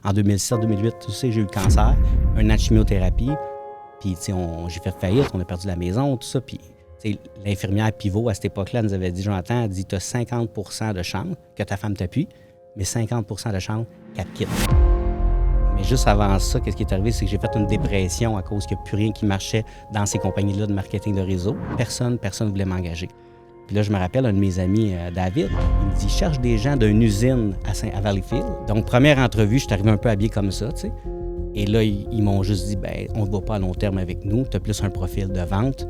en 2007-2008, tu sais, j'ai eu le cancer, un an de chimiothérapie, puis j'ai fait faillite, on a perdu la maison, tout ça, puis l'infirmière pivot à cette époque-là nous avait dit, Jonathan, elle dit, tu as 50 % de chance que ta femme t'appuie, mais 50 % de chance qu'elle te quitte. Mais juste avant ça, qu'est-ce qui est arrivé, c'est que j'ai fait une dépression à cause qu'il n'y a plus rien qui marchait dans ces compagnies-là de marketing de réseau. Personne ne voulait m'engager. Puis là, je me rappelle, un de mes amis, David, il me dit, cherche des gens d'une usine à Valleyfield. Donc, première entrevue, je suis arrivé un peu habillé comme ça, tu sais. Et là, ils m'ont juste dit, on ne va pas à long terme avec nous, tu as plus un profil de vente,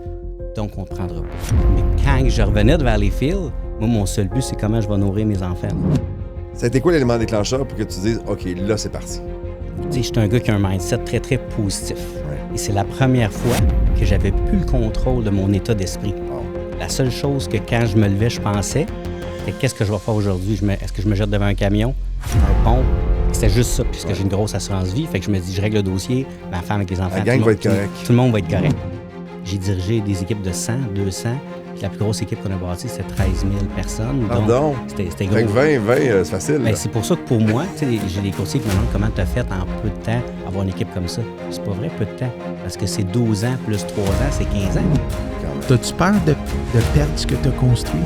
donc on ne te prendra pas. Mais quand je revenais de Valleyfield, moi, mon seul but, c'est comment je vais nourrir mes enfants. Ça a été quoi l'élément déclencheur pour que tu dises, OK, là, c'est parti? Tu sais, je suis un gars qui a un mindset très, très positif. Ouais. Et c'est la première fois que j'avais plus le contrôle de mon état d'esprit. Wow. La seule chose que quand je me levais, je pensais, c'était qu'est-ce que je vais faire aujourd'hui? Est-ce que je me jette devant un camion, un pont? C'était juste ça, puisque j'ai une grosse assurance vie. Fait que je me dis, je règle le dossier, ma femme avec les enfants. La gang va être correct. Tout le monde va être correct. J'ai dirigé des équipes de 100, 200. Puis la plus grosse équipe qu'on a bâtie, c'était 13 000 personnes. Pardon? Donc, c'était gros. Fait que 20, c'est facile. Ben, c'est pour ça que pour moi, j'ai des courtiers qui me demandent comment tu as fait en peu de temps avoir une équipe comme ça. C'est pas vrai, peu de temps. Parce que c'est 12 ans plus 3 ans, c'est 15 ans. T'as-tu peur de perdre ce que tu as construit?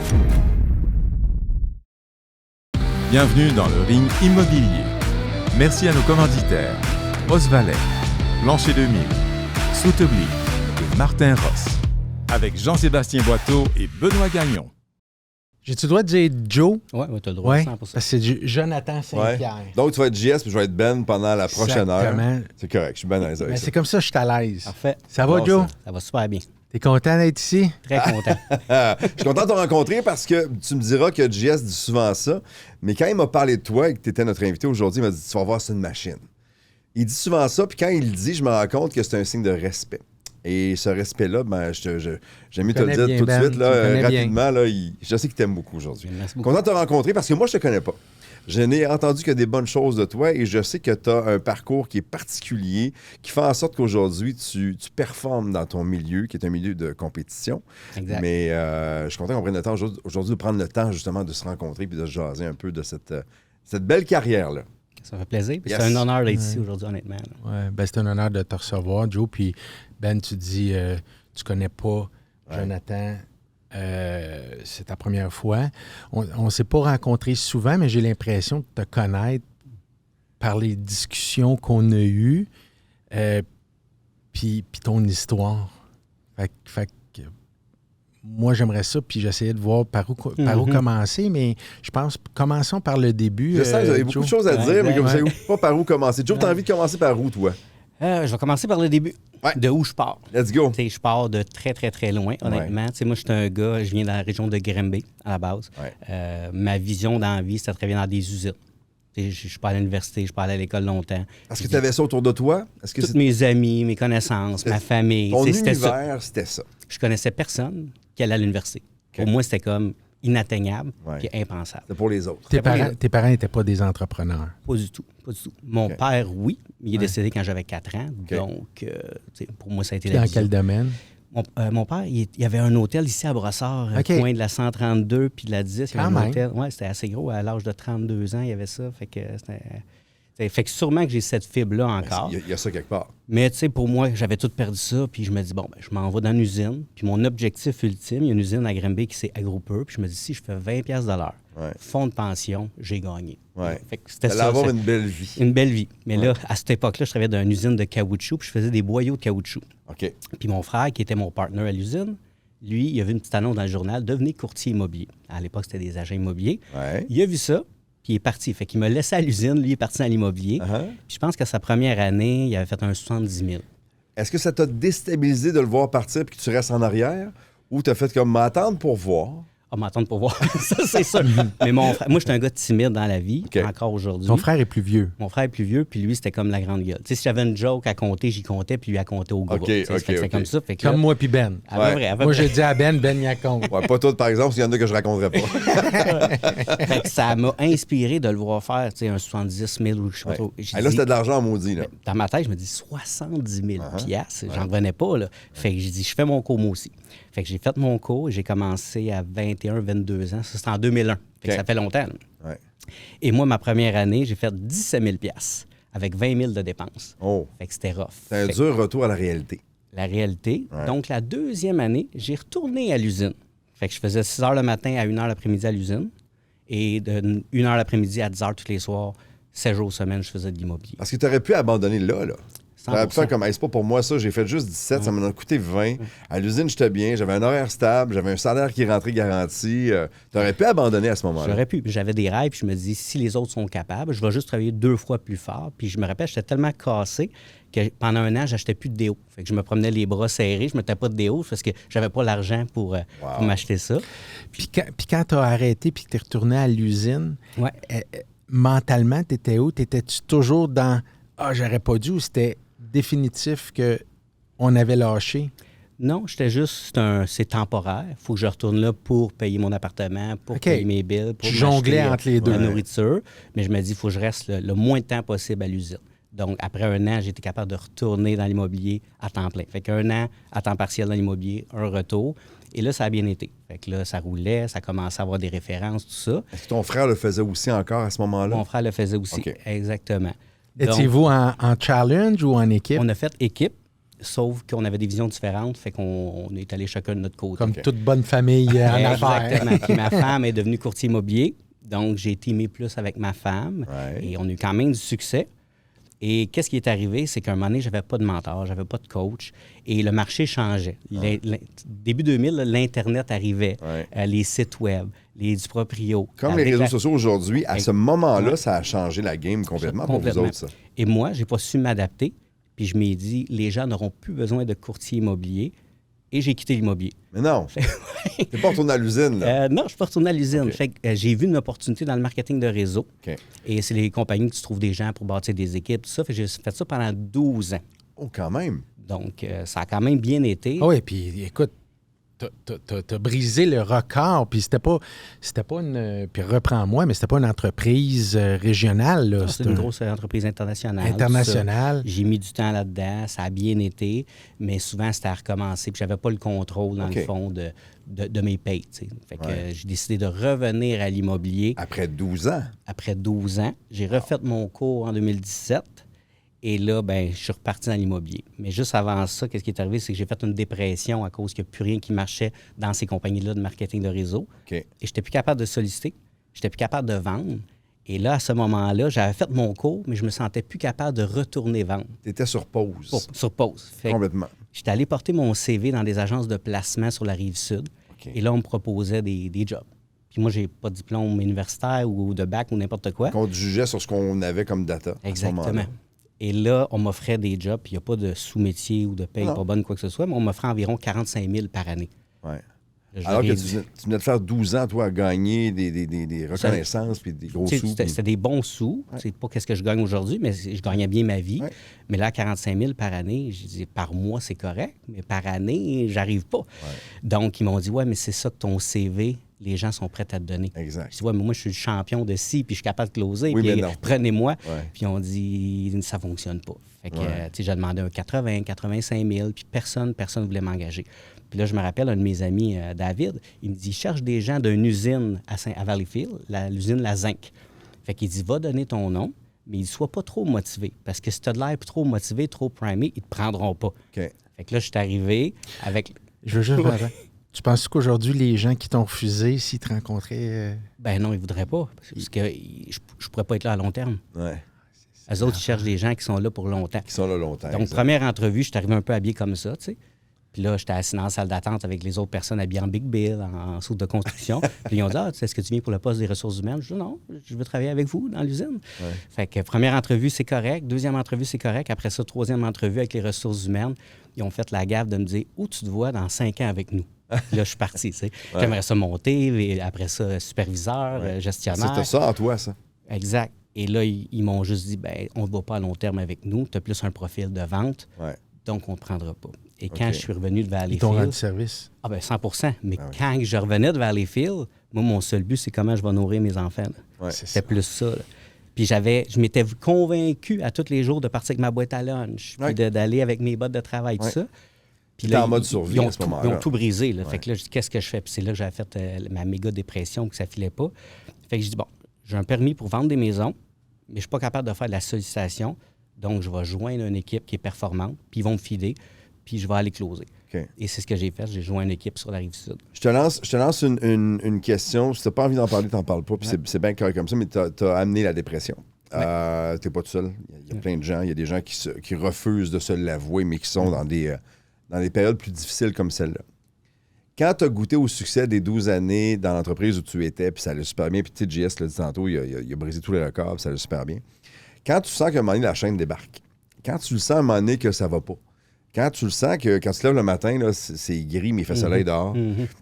Bienvenue dans le ring immobilier. Merci à nos commanditaires, Osvalet, Blanchet 2000, Soutebly et Martin Ross. Avec Jean-Sébastien Boiteau et Benoît Gagnon. J'ai-tu le droit de dire Joe? Oui, tu as le droit, 100%. Parce que c'est Jonathan Saint-Pierre. Ouais. Donc, tu vas être JS puis je vais être Ben pendant la prochaine Exactement. heure. C'est correct, je suis ben à l'aise avec ça. C'est comme ça que je suis à l'aise. Parfait. Ça va, Bon, Joe? Ça va super bien. T'es content d'être ici? Très content. Je suis content de te rencontrer parce que tu me diras que JS dit souvent ça, mais quand il m'a parlé de toi et que tu étais notre invité aujourd'hui, il m'a dit « Tu vas voir, c'est une machine ». Il dit souvent ça, puis quand il le dit, je me rends compte que c'est un signe de respect. Et ce respect-là, j'aime mieux te le dire bien, tout de Ben. suite, là, Bien. rapidement. Là, je sais que tu aimes beaucoup aujourd'hui. Merci beaucoup. Content de te rencontrer parce que moi, je te connais pas. Je n'ai entendu que des bonnes choses de toi et je sais que tu as un parcours qui est particulier, qui fait en sorte qu'aujourd'hui, tu performes dans ton milieu, qui est un milieu de compétition. Exact. Mais je suis content qu'on prenne le temps aujourd'hui de prendre le temps justement de se rencontrer et de se jaser un peu de cette belle carrière-là. Ça fait plaisir. Puis Yes. C'est un honneur d'être ici aujourd'hui, honnêtement. Ouais, ben c'est un honneur de te recevoir, Joe. Puis Ben, tu dis, tu connais pas Jonathan. C'est ta première fois. On ne s'est pas rencontrés souvent, mais j'ai l'impression de te connaître par les discussions qu'on a eues, puis ton histoire. Fait que moi, j'aimerais ça, puis j'essayais de voir par où commencer, mais je pense, commençons par le début. Je sais que vous avez beaucoup de choses à dire, mais que vous savez pas par où commencer. Joe, tu as envie de commencer par où, toi? Je vais commencer par le début. Ouais. De où je pars. Let's go. Je pars de très, très, très loin, honnêtement. Moi, je suis un gars, je viens de la région de Granby, à la base. Ouais. Ma vision dans la vie, c'était de travailler dans des usines. Je suis pas allé à l'université, je suis pas allé à l'école longtemps. Est-ce que tu avais ça autour de toi? Est-ce que Tous mes amis, mes connaissances, ma famille. ton C'était univers, c'était ça? Je connaissais personne qui allait à l'université. Pour moi, c'était comme inatteignable et impensable. C'est pour les autres. Tes parents n'étaient pas des entrepreneurs. Pas du tout. Pas du tout. Mon père, oui, mais il est décédé quand j'avais 4 ans. Donc, pour moi, ça a été la Dans vision. quel domaine? Mon père, il y avait un hôtel ici à Brossard, coin de la 132 puis de la 10. Il y avait un hôtel. Ouais, c'était assez gros. À l'âge de 32 ans, il y avait ça. Fait que sûrement que j'ai cette fibre-là encore. Il y a ça quelque part. Mais pour moi, j'avais tout perdu ça. Puis je me dis, je m'en vais dans une usine. Puis mon objectif ultime, il y a une usine à Granby qui c'est Agropur. Puis je me dis, si je fais 20$ de l'heure, fonds de pension, j'ai gagné. Fait que c'était ça. Avoir une belle vie. Une belle vie. Mais là, à cette époque-là, je travaillais dans une usine de caoutchouc. Puis je faisais des boyaux de caoutchouc. OK. Puis mon frère, qui était mon partner à l'usine, lui, il a vu une petite annonce dans le journal, devenez courtier immobilier. À l'époque, c'était des agents immobiliers. Ouais. Il a vu ça. Puis il est parti. Fait qu'il m'a laissé à l'usine. Lui, il est parti dans l'immobilier. Puis je pense qu'à sa première année, il avait fait un 70 000. Est-ce que ça t'a déstabilisé de le voir partir et que tu restes en arrière? Ou t'as fait comme m'attendre pour voir? M'attendre pour voir. Ça, c'est ça. Mais mon frère, moi, je suis un gars timide dans la vie, encore aujourd'hui. Ton frère est plus vieux. Mon frère est plus vieux, puis lui, c'était comme la grande gueule. Si j'avais une joke à compter, j'y comptais, puis lui, à compter au groupe. C'est comme ça. Fait que comme moi puis Ben. Moi, j'ai dit à Ben y a compte. Ouais, pas tout, par exemple, s'il y en a que je raconterais pas. Fait que ça m'a inspiré de le voir faire, un 70 000 ou je sais pas trop. Là, c'était de l'argent maudit, là. Dans ma tête, je me dis 70 000 piastres. J'en revenais pas, là. Fait que j'ai dit, je fais mon cours, moi aussi. Fait que j'ai fait mon cours et j'ai commencé à 21, 22 ans. Ça, c'était en 2001. Fait que ça fait longtemps. Et moi, ma première année, j'ai fait 17 000 piastres avec 20 000 de dépenses. Oh. Fait que c'était rough. C'est un dur retour à la réalité. La réalité. Ouais. Donc, la deuxième année, j'ai retourné à l'usine. Fait que je faisais 6 heures le matin à 1 heure l'après-midi à l'usine. Et de 1 heure l'après-midi à 10 heures tous les soirs, 7 jours semaine, je faisais de l'immobilier. Parce que tu aurais pu abandonner là. Tu aurais pu faire comme, hey, c'est pas pour moi ça, j'ai fait juste 17, ça m'en a coûté 20. À l'usine, j'étais bien, j'avais un horaire stable, j'avais un salaire qui rentrait garanti. Tu aurais pu abandonner à ce moment-là. J'aurais pu. J'avais des rêves, puis je me dis, si les autres sont capables, je vais juste travailler 2 fois plus fort. Puis je me rappelle, j'étais tellement cassé que pendant un an, j'achetais plus de déo. Fait que je me promenais les bras serrés, je mettais pas de déo parce que j'avais pas l'argent pour m'acheter ça. Puis quand tu as arrêté puis que tu es retourné à l'usine, Ouais. mentalement, tu étais où? T'étais-tu toujours dans « Ah, j'aurais pas dû » ou c'était définitif qu'on avait lâché? Non, j'étais juste, c'est temporaire. Il faut que je retourne là pour payer mon appartement, pour payer mes bills, pour Tu jonglais m'acheter, entre les deux. la nourriture. Mais je me dis, il faut que je reste le moins de temps possible à l'usine. Donc, après un an, j'ai été capable de retourner dans l'immobilier à temps plein. Fait qu'un an à temps partiel dans l'immobilier, un retour. Et là, ça a bien été. Fait que là, ça roulait, ça commençait à avoir des références, tout ça. Est-ce que ton frère le faisait aussi encore à ce moment-là? Mon frère le faisait aussi, OK. exactement. Étiez-vous en challenge ou en équipe? On a fait équipe, sauf qu'on avait des visions différentes, fait qu'on est allé chacun de notre côté. Comme toute bonne famille en affaires. Exactement. Puis ma femme est devenue courtier immobilier, donc j'ai teamé plus avec ma femme Ouais. et on a eu quand même du succès. Et qu'est-ce qui est arrivé, c'est qu'à un moment donné, j'avais pas de mentor, j'avais pas de coach et le marché changeait. Début 2000, là, l'Internet arrivait, Ouais. les sites web, du proprio. Comme les Avec réseaux sociaux aujourd'hui, à ce moment-là, Ouais. ça a changé la game complètement pour vous Complètement. autres, ça. Et moi, j'ai pas su m'adapter. Puis je m'ai dit, les gens n'auront plus besoin de courtier immobilier. Et j'ai quitté l'immobilier. Mais non, t'es pas retourné à l'usine, là. Non, je suis pas retourné à l'usine. OK. Fait que, j'ai vu une opportunité dans le marketing de réseau. OK. Et c'est les compagnies qui trouvent des gens pour bâtir des équipes, tout ça. Fait que j'ai fait ça pendant 12 ans. Oh, quand même. Donc, ça a quand même bien été. Ah oui, puis écoute, t'as brisé le record, puis c'était pas une... Puis reprends-moi, mais c'était pas une entreprise régionale, là. C'est une grosse entreprise internationale. Internationale. tout ça. J'ai mis du temps là-dedans, ça a bien été, mais souvent, c'était à recommencer. Puis j'avais pas le contrôle, dans OK. le fond, de mes payes. Tu sais. Fait que Ouais. j'ai décidé de revenir à l'immobilier Après 12 ans. après 12 ans. J'ai refait mon cours en 2017. Et là, ben, je suis reparti dans l'immobilier. Mais juste avant ça, qu'est-ce qui est arrivé, c'est que j'ai fait une dépression à cause qu'il n'y a plus rien qui marchait dans ces compagnies-là de marketing de réseau. OK. Et je n'étais plus capable de solliciter, je n'étais plus capable de vendre. Et là, à ce moment-là, j'avais fait mon cours, mais je me sentais plus capable de retourner vendre. T'étais sur pause. Sur pause. Fait que Complètement. j'étais allé porter mon CV dans des agences de placement sur la Rive-Sud. OK. Et là, on me proposait des jobs. Puis moi, j'ai pas de diplôme universitaire ou de bac ou n'importe quoi. Qu'on te jugeait sur ce qu'on avait comme data. à ce moment-là. Exactement. Et là, on m'offrait des jobs, puis il n'y a pas de sous-métier ou de paye Non. pas bonne, quoi que ce soit, mais on m'offrait environ 45 000 par année. Ouais. Là, je Alors leur que ai tu dit- venais de faire 12 ans, toi, à gagner des reconnaissances puis des gros Tu sais, sous. C'était des bons sous. C'est pas qu'est-ce que je gagne aujourd'hui, mais je gagnais bien ma vie. Ouais. Mais là, 45 000 par année, je dis par mois, c'est correct, mais par année, j'arrive pas. Donc, ils m'ont dit, ouais, mais c'est ça que ton CV, les gens sont prêts à te donner. Exact. Je dis, ouais, mais moi, je suis le champion de ci, puis je suis capable de closer, Oui, puis mais non. prenez-moi. Ouais. Puis on dit, ça fonctionne pas. Fait que, Ouais. tu sais, j'ai demandé un 80, 85 000, puis personne ne voulait m'engager. Puis là, je me rappelle, un de mes amis, David, il me dit, il cherche des gens d'une usine à Valleyfield, l'usine La Zinc. Fait qu'il dit, va donner ton nom, mais il ne soit pas trop motivé. Parce que si tu as de l'air trop motivé, trop primé, ils ne te prendront pas. OK. Fait que là, je suis arrié avec... Je veux juste... Ouais. Tu penses qu'aujourd'hui, les gens qui t'ont refusé, s'ils te rencontraient... Ben non, ils ne voudraient pas. Parce que je ne pourrais pas être là à long terme. Ouais. Eux autres, ils cherchent des gens qui sont là pour longtemps. Qui sont là longtemps. Donc, exact. première entrevue, je suis arrivé un peu habillé comme ça, tu sais. Puis là, j'étais assis dans la salle d'attente avec les autres personnes habillées en Big Bill, en saut de construction. Puis ils ont dit, ah, est-ce que tu viens pour le poste des ressources humaines? Je dis, non, je veux travailler avec vous dans l'usine. Ouais. Fait que première entrevue, c'est correct. Deuxième entrevue, c'est correct. Après ça, troisième entrevue avec les ressources humaines, ils ont fait la gaffe de me dire, où tu te vois dans 5 ans avec nous? Puis là, je suis parti, tu sais. J'aimerais ça monter, et après ça, superviseur, gestionnaire. C'était ça en toi, ça. Exact. Et là, ils m'ont juste dit, ben, on ne va pas à long terme avec nous. Tu as plus un profil de vente, Ouais. donc on ne te prendra pas. Et quand OK. je suis revenu de Ils t'ont Valleyfield, rendu service. ah ben 100 Mais Ah oui. quand je revenais de Valleyfield, moi, mon seul but, c'est comment je vais nourrir mes enfants. là. Ouais. C'est ça. C'était plus ça. Là. Puis je m'étais convaincu à tous les jours de partir avec ma boîte à lunch, puis Ouais. d'aller avec mes bottes de travail, tout Ouais. ça. Puis T'étais en mode survie ils ont à ce tout, moment-là. Ils ont tout brisé. Là. Ouais. Fait que là, je dis, qu'est-ce que je fais? Puis c'est là que j'avais fait ma méga dépression, que ça filait pas. Fait que je dis, bon, j'ai un permis pour vendre des maisons, mais je ne suis pas capable de faire de la sollicitation. Donc, je vais joindre une équipe qui est performante, puis ils vont me filer, puis je vais aller closer. OK. Et c'est ce que j'ai fait. J'ai joint une équipe sur la Rive-Sud. Je te lance une question. Si tu n'as pas envie d'en parler, tu n'en parles pas. Puis c'est bien correct comme ça, mais tu as amené la dépression. Tu n'es pas tout seul. Il y a plein de gens. Il y a des gens qui refusent de se l'avouer, mais qui sont dans des périodes plus difficiles comme celle-là. Quand tu as goûté au succès des 12 années dans l'entreprise où tu étais, puis ça allait super bien, puis tu sais, JS l'a dit tantôt, il a brisé tous les records, puis ça allait super bien. Quand tu sens qu'à un moment donné, la chaîne débarque, quand tu le sens à un moment donné que ça va pas, quand tu le sens que quand tu te lèves le matin, là, c'est gris, mais il fait soleil dehors,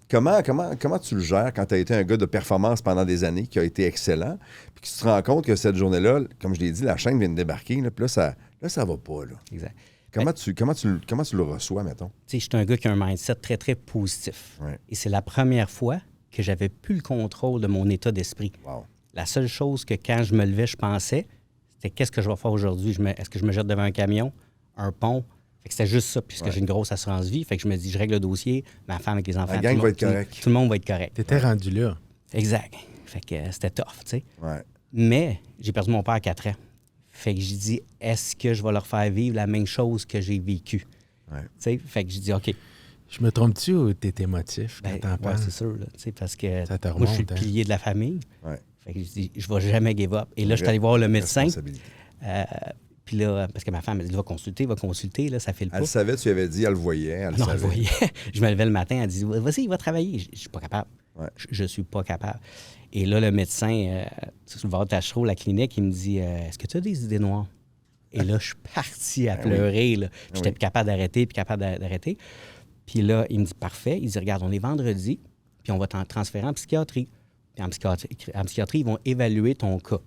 comment tu le gères quand tu as été un gars de performance pendant des années, qui a été excellent, puis que tu te rends compte que cette journée-là, comme je l'ai dit, la chaîne vient de débarquer, là, puis là, ça va pas. Là. Exact. Comment tu le reçois, mettons? Tu sais, je suis un gars qui a un mindset très, très positif. Ouais. Et c'est la première fois que j'avais plus le contrôle de mon état d'esprit. Wow. La seule chose que quand je me levais, je pensais, c'était qu'est-ce que je vais faire aujourd'hui? Est-ce que je me jette devant un camion, un pont? Fait que c'était juste ça, puisque j'ai une grosse assurance vie. Fait que je me dis, je règle le dossier, ma femme avec les enfants. La gang va être correct. Tout le monde va être correct. Tu étais rendu là. Exact. Fait que c'était tough, tu sais. Ouais. Mais j'ai perdu mon père à 4 ans. Fait que j'ai dit, est-ce que je vais leur faire vivre la même chose que j'ai vécu? Ouais. Tu sais, fait que j'ai dit, OK. Je me trompe-tu ou t'es émotif quand t'en Ouais, parles? c'est sûr, là, tu sais, parce que Ça te moi, je suis hein. le pilier de la famille. Ouais. Fait que je dis, je vais jamais give up. Et là, je suis allé voir le médecin. Responsabilité. Puis là, parce que ma femme, elle dit, va consulter, là, ça fait le pas. Elle savait, tu avais dit, elle le voyait, elle le Non, savait. elle voyait. Je me levais le matin, elle dit, vas-y, il va travailler. Je suis pas capable. Ouais. Je suis pas capable. Et là, le médecin, sur le bord de Tachereau, la clinique, il me dit, est-ce que tu as des idées noires? Et là, je suis parti à pleurer. Là. J'étais plus capable d'arrêter, puis capable d'arrêter. Puis là, il me dit, parfait. Il dit, regarde, on est vendredi, puis on va t'en transférer en psychiatrie. Puis en psychiatrie, ils vont évaluer ton cas.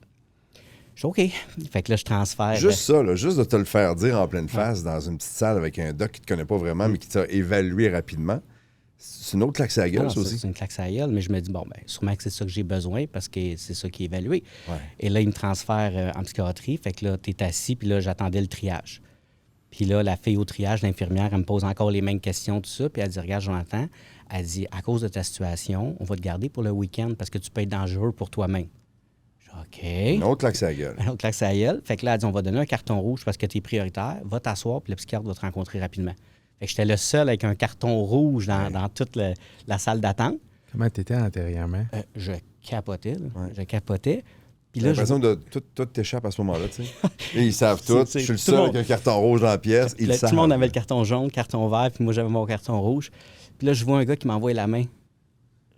Je dis, OK. Fait que là, je transfère. Juste ça, là, juste de te le faire dire en pleine face dans une petite salle avec un doc qui ne te connaît pas vraiment, mais qui t'a évalué rapidement, c'est une autre claque à la gueule, Non, ça aussi. c'est une claque à la gueule, mais je me dis, bon, bien, sûrement que c'est ça que j'ai besoin parce que c'est ça qui est évalué. Ouais. Et là, il me transfère en psychiatrie. Fait que là, tu es assis, puis là, j'attendais le triage. Puis là, la fille au triage, l'infirmière, elle me pose encore les mêmes questions, tout ça. Puis elle dit, regarde, Jonathan, elle dit, à cause de ta situation, on va te garder pour le week-end parce que tu peux être dangereux pour toi-même. Je dis, OK. Une autre claque à la gueule. Un autre claque à la gueule. Fait que là, elle dit, on va donner un carton rouge parce que tu es prioritaire. Va t'asseoir, puis le psychiatre va te rencontrer rapidement. Fait que j'étais le seul avec un carton rouge dans toute la salle d'attente. Comment t'étais antérieurement? Je capotais, là. Ouais. Je capotais. Puis J'ai là, l'impression de tout t'échappe à ce moment-là, tu sais. Et ils savent tout. C'est- Je suis le tout seul le avec un carton rouge dans la pièce. Ils le tout savent. le monde avait le carton jaune, le carton vert, puis moi, j'avais mon carton rouge. Puis là, je vois un gars qui m'envoie la main.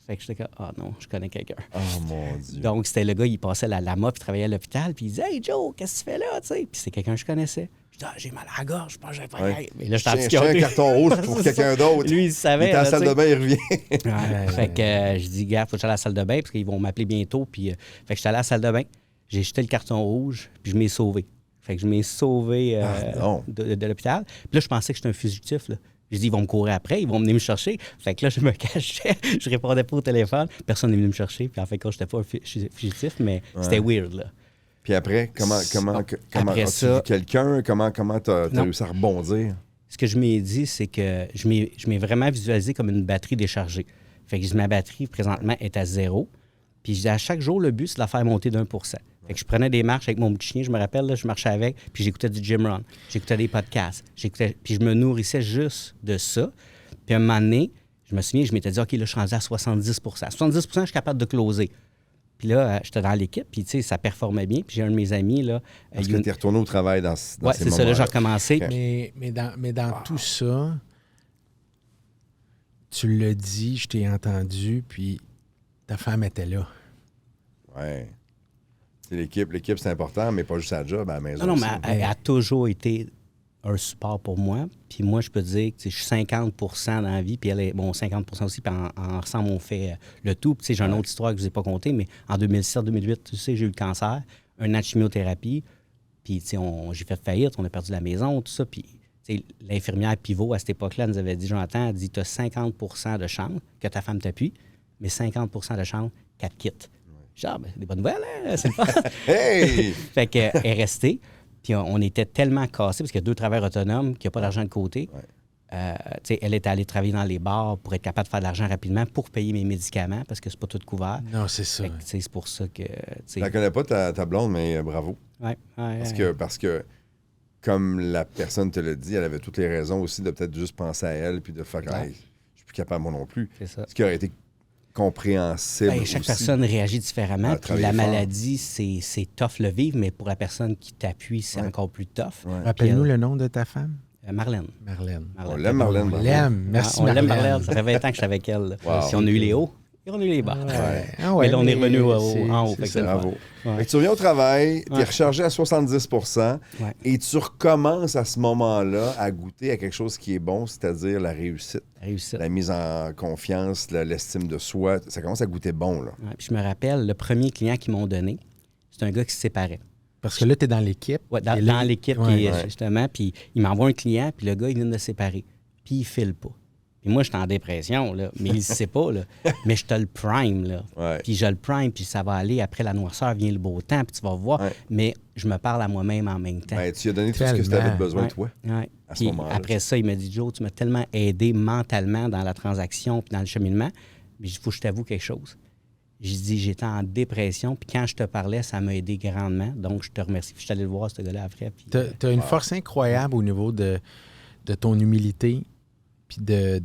Fait que j'étais comme, ah non, je connais quelqu'un. Oh mon Dieu. Donc, c'était le gars, il passait la lama, puis il travaillait à l'hôpital, puis il disait, Hey Joe, qu'est-ce que tu fais là, tu sais? Puis c'est quelqu'un que je connaissais. Je dis, j'ai mal à la gorge, je pense que j'ai pas Ouais. Mais là, j'étais en J'ai un psychiatrie. carton rouge pour C'est quelqu'un ça. d'autre. Lui, il savait. Il est à la là, salle tu sais. de bain, il revient. Ouais, fait que je dis, gars, faut que j'aille à la salle de bain parce qu'ils vont m'appeler bientôt. Puis, fait que j'étais allé à la salle de bain, j'ai jeté le carton rouge, puis je m'ai sauvé. Fait que je m'ai sauvé non. de l'hôpital. Puis là, je pensais que j'étais un fugitif. Là. J'ai dit, ils vont me courir après, ils vont venir me chercher. Fait que là, je me cachais, je répondais pas au téléphone. Personne n'est venu me chercher. Puis en fait, quand j'étais pas un fugitif, mais c'était weird, là. Puis après, comment Après as-tu ça- vu quelqu'un? Comment t'as Non. réussi à rebondir? Ce que je m'ai dit, c'est que je m'ai vraiment visualisé comme une batterie déchargée. Fait que ma batterie, présentement, est à 0. Puis je dis, à chaque jour, le but, c'est de la faire monter d'1%. Fait que je prenais des marches avec mon petit chien, je me rappelle, là, je marchais avec, puis j'écoutais du gym run, j'écoutais des podcasts, puis je me nourrissais juste de ça. Puis à un moment donné, je me souviens, je m'étais dit, OK, là, je suis rendu à 70 À 70 je suis capable de closer. Puis là, j'étais dans l'équipe, puis tu sais, ça performait bien. Puis j'ai un de mes amis, là... Parce que t'es retourné au travail dans ces ouais, c'est moments-là. ça, là, j'ai recommencé. OK. Mais dans tout ça, tu l'as dit, je t'ai entendu, puis ta femme était là. Ouais. C'est l'équipe, c'est important, mais pas juste à la job, à la maison. Non, aussi. mais elle a toujours été un support pour moi. Puis moi, je peux te dire que je suis 50 dans la vie, puis elle est 50 aussi, puis ensemble, on fait le tout. Puis tu sais, j'ai une autre histoire que je ne vous ai pas contée, mais en 2007-2008, tu sais, j'ai eu le cancer, un an de chimiothérapie, puis tu sais, j'ai fait faillite, on a perdu la maison, tout ça. Puis tu sais, l'infirmière pivot, à cette époque-là, nous avait dit, Jonathan, elle dit, tu as 50 de chance que ta femme t'appuie, mais 50 de chance qu'elle te quitte. Genre, ben, des bonnes nouvelles, hein? C'est le fun. Hey! Fait qu'elle est restée. Puis on était tellement cassés parce qu'il y a 2 travailleurs autonomes qui n'ont pas d'argent de côté. Elle était allée travailler dans les bars pour être capable de faire de l'argent rapidement pour payer mes médicaments parce que c'est pas tout couvert. Non, c'est ça. Fait que, c'est pour ça que... Je la connais pas, ta blonde, mais bravo. Ouais, Parce que, comme la personne te l'a dit, elle avait toutes les raisons aussi de peut-être juste penser à elle puis de faire que hey, je suis plus capable moi non plus. C'est ça. Ce qui aurait été compréhensible chaque aussi. personne réagit différemment. Puis la fort. maladie, c'est tough le vivre, mais pour la personne qui t'appuie, c'est encore plus tough. Ouais. Rappelle-nous le nom de ta femme. Marlène. Marlène. On l'aime, Marlène. On l'aime. Merci, On l'aime, Marlène. Marlène. Ça fait 20 ans que je suis avec elle. Wow. Si on a eu les hauts, et on a eu les bas. Ouais. Mais là, on est revenu en haut. c'est Fait que Bravo. Ouais. Fait que tu reviens au travail, tu es Ouais. rechargé à 70 Ouais. et tu recommences à ce moment-là à goûter à quelque chose qui est bon, c'est-à-dire la réussite, Réussite. la mise en confiance, l'estime de soi. Ça commence à goûter bon, là. Ouais, puis je me rappelle, le premier client qu'ils m'ont donné, c'est un gars qui se séparait. Parce que là, tu es dans l'équipe. Ouais, Et là, dans l'équipe, ouais. qui est, justement, puis il m'envoie un client, puis le gars, il vient de se séparer. Puis il file pas. Puis moi, je suis en dépression, là, mais il ne sait pas, là. Mais je te le prime, là. Ouais. Puis je le prime, puis ça va aller. Après la noirceur, vient le beau temps, puis tu vas voir. Ouais. Mais je me parle à moi-même en même temps. Ben, tu lui as donné tout ce que tu Tellement. avais besoin, Ouais. toi. Ouais. à ce Puis moment-là. après ça, il m'a dit, Joe, tu m'as tellement aidé mentalement dans la transaction puis dans le cheminement. Mais il faut que je t'avoue quelque chose. J'ai dit, j'étais en dépression, puis quand je te parlais, ça m'a aidé grandement. Donc, je te remercie. Puis je suis allé le voir, ce gars-là, après. Puis, Tu as une force incroyable au niveau de ton humilité puis de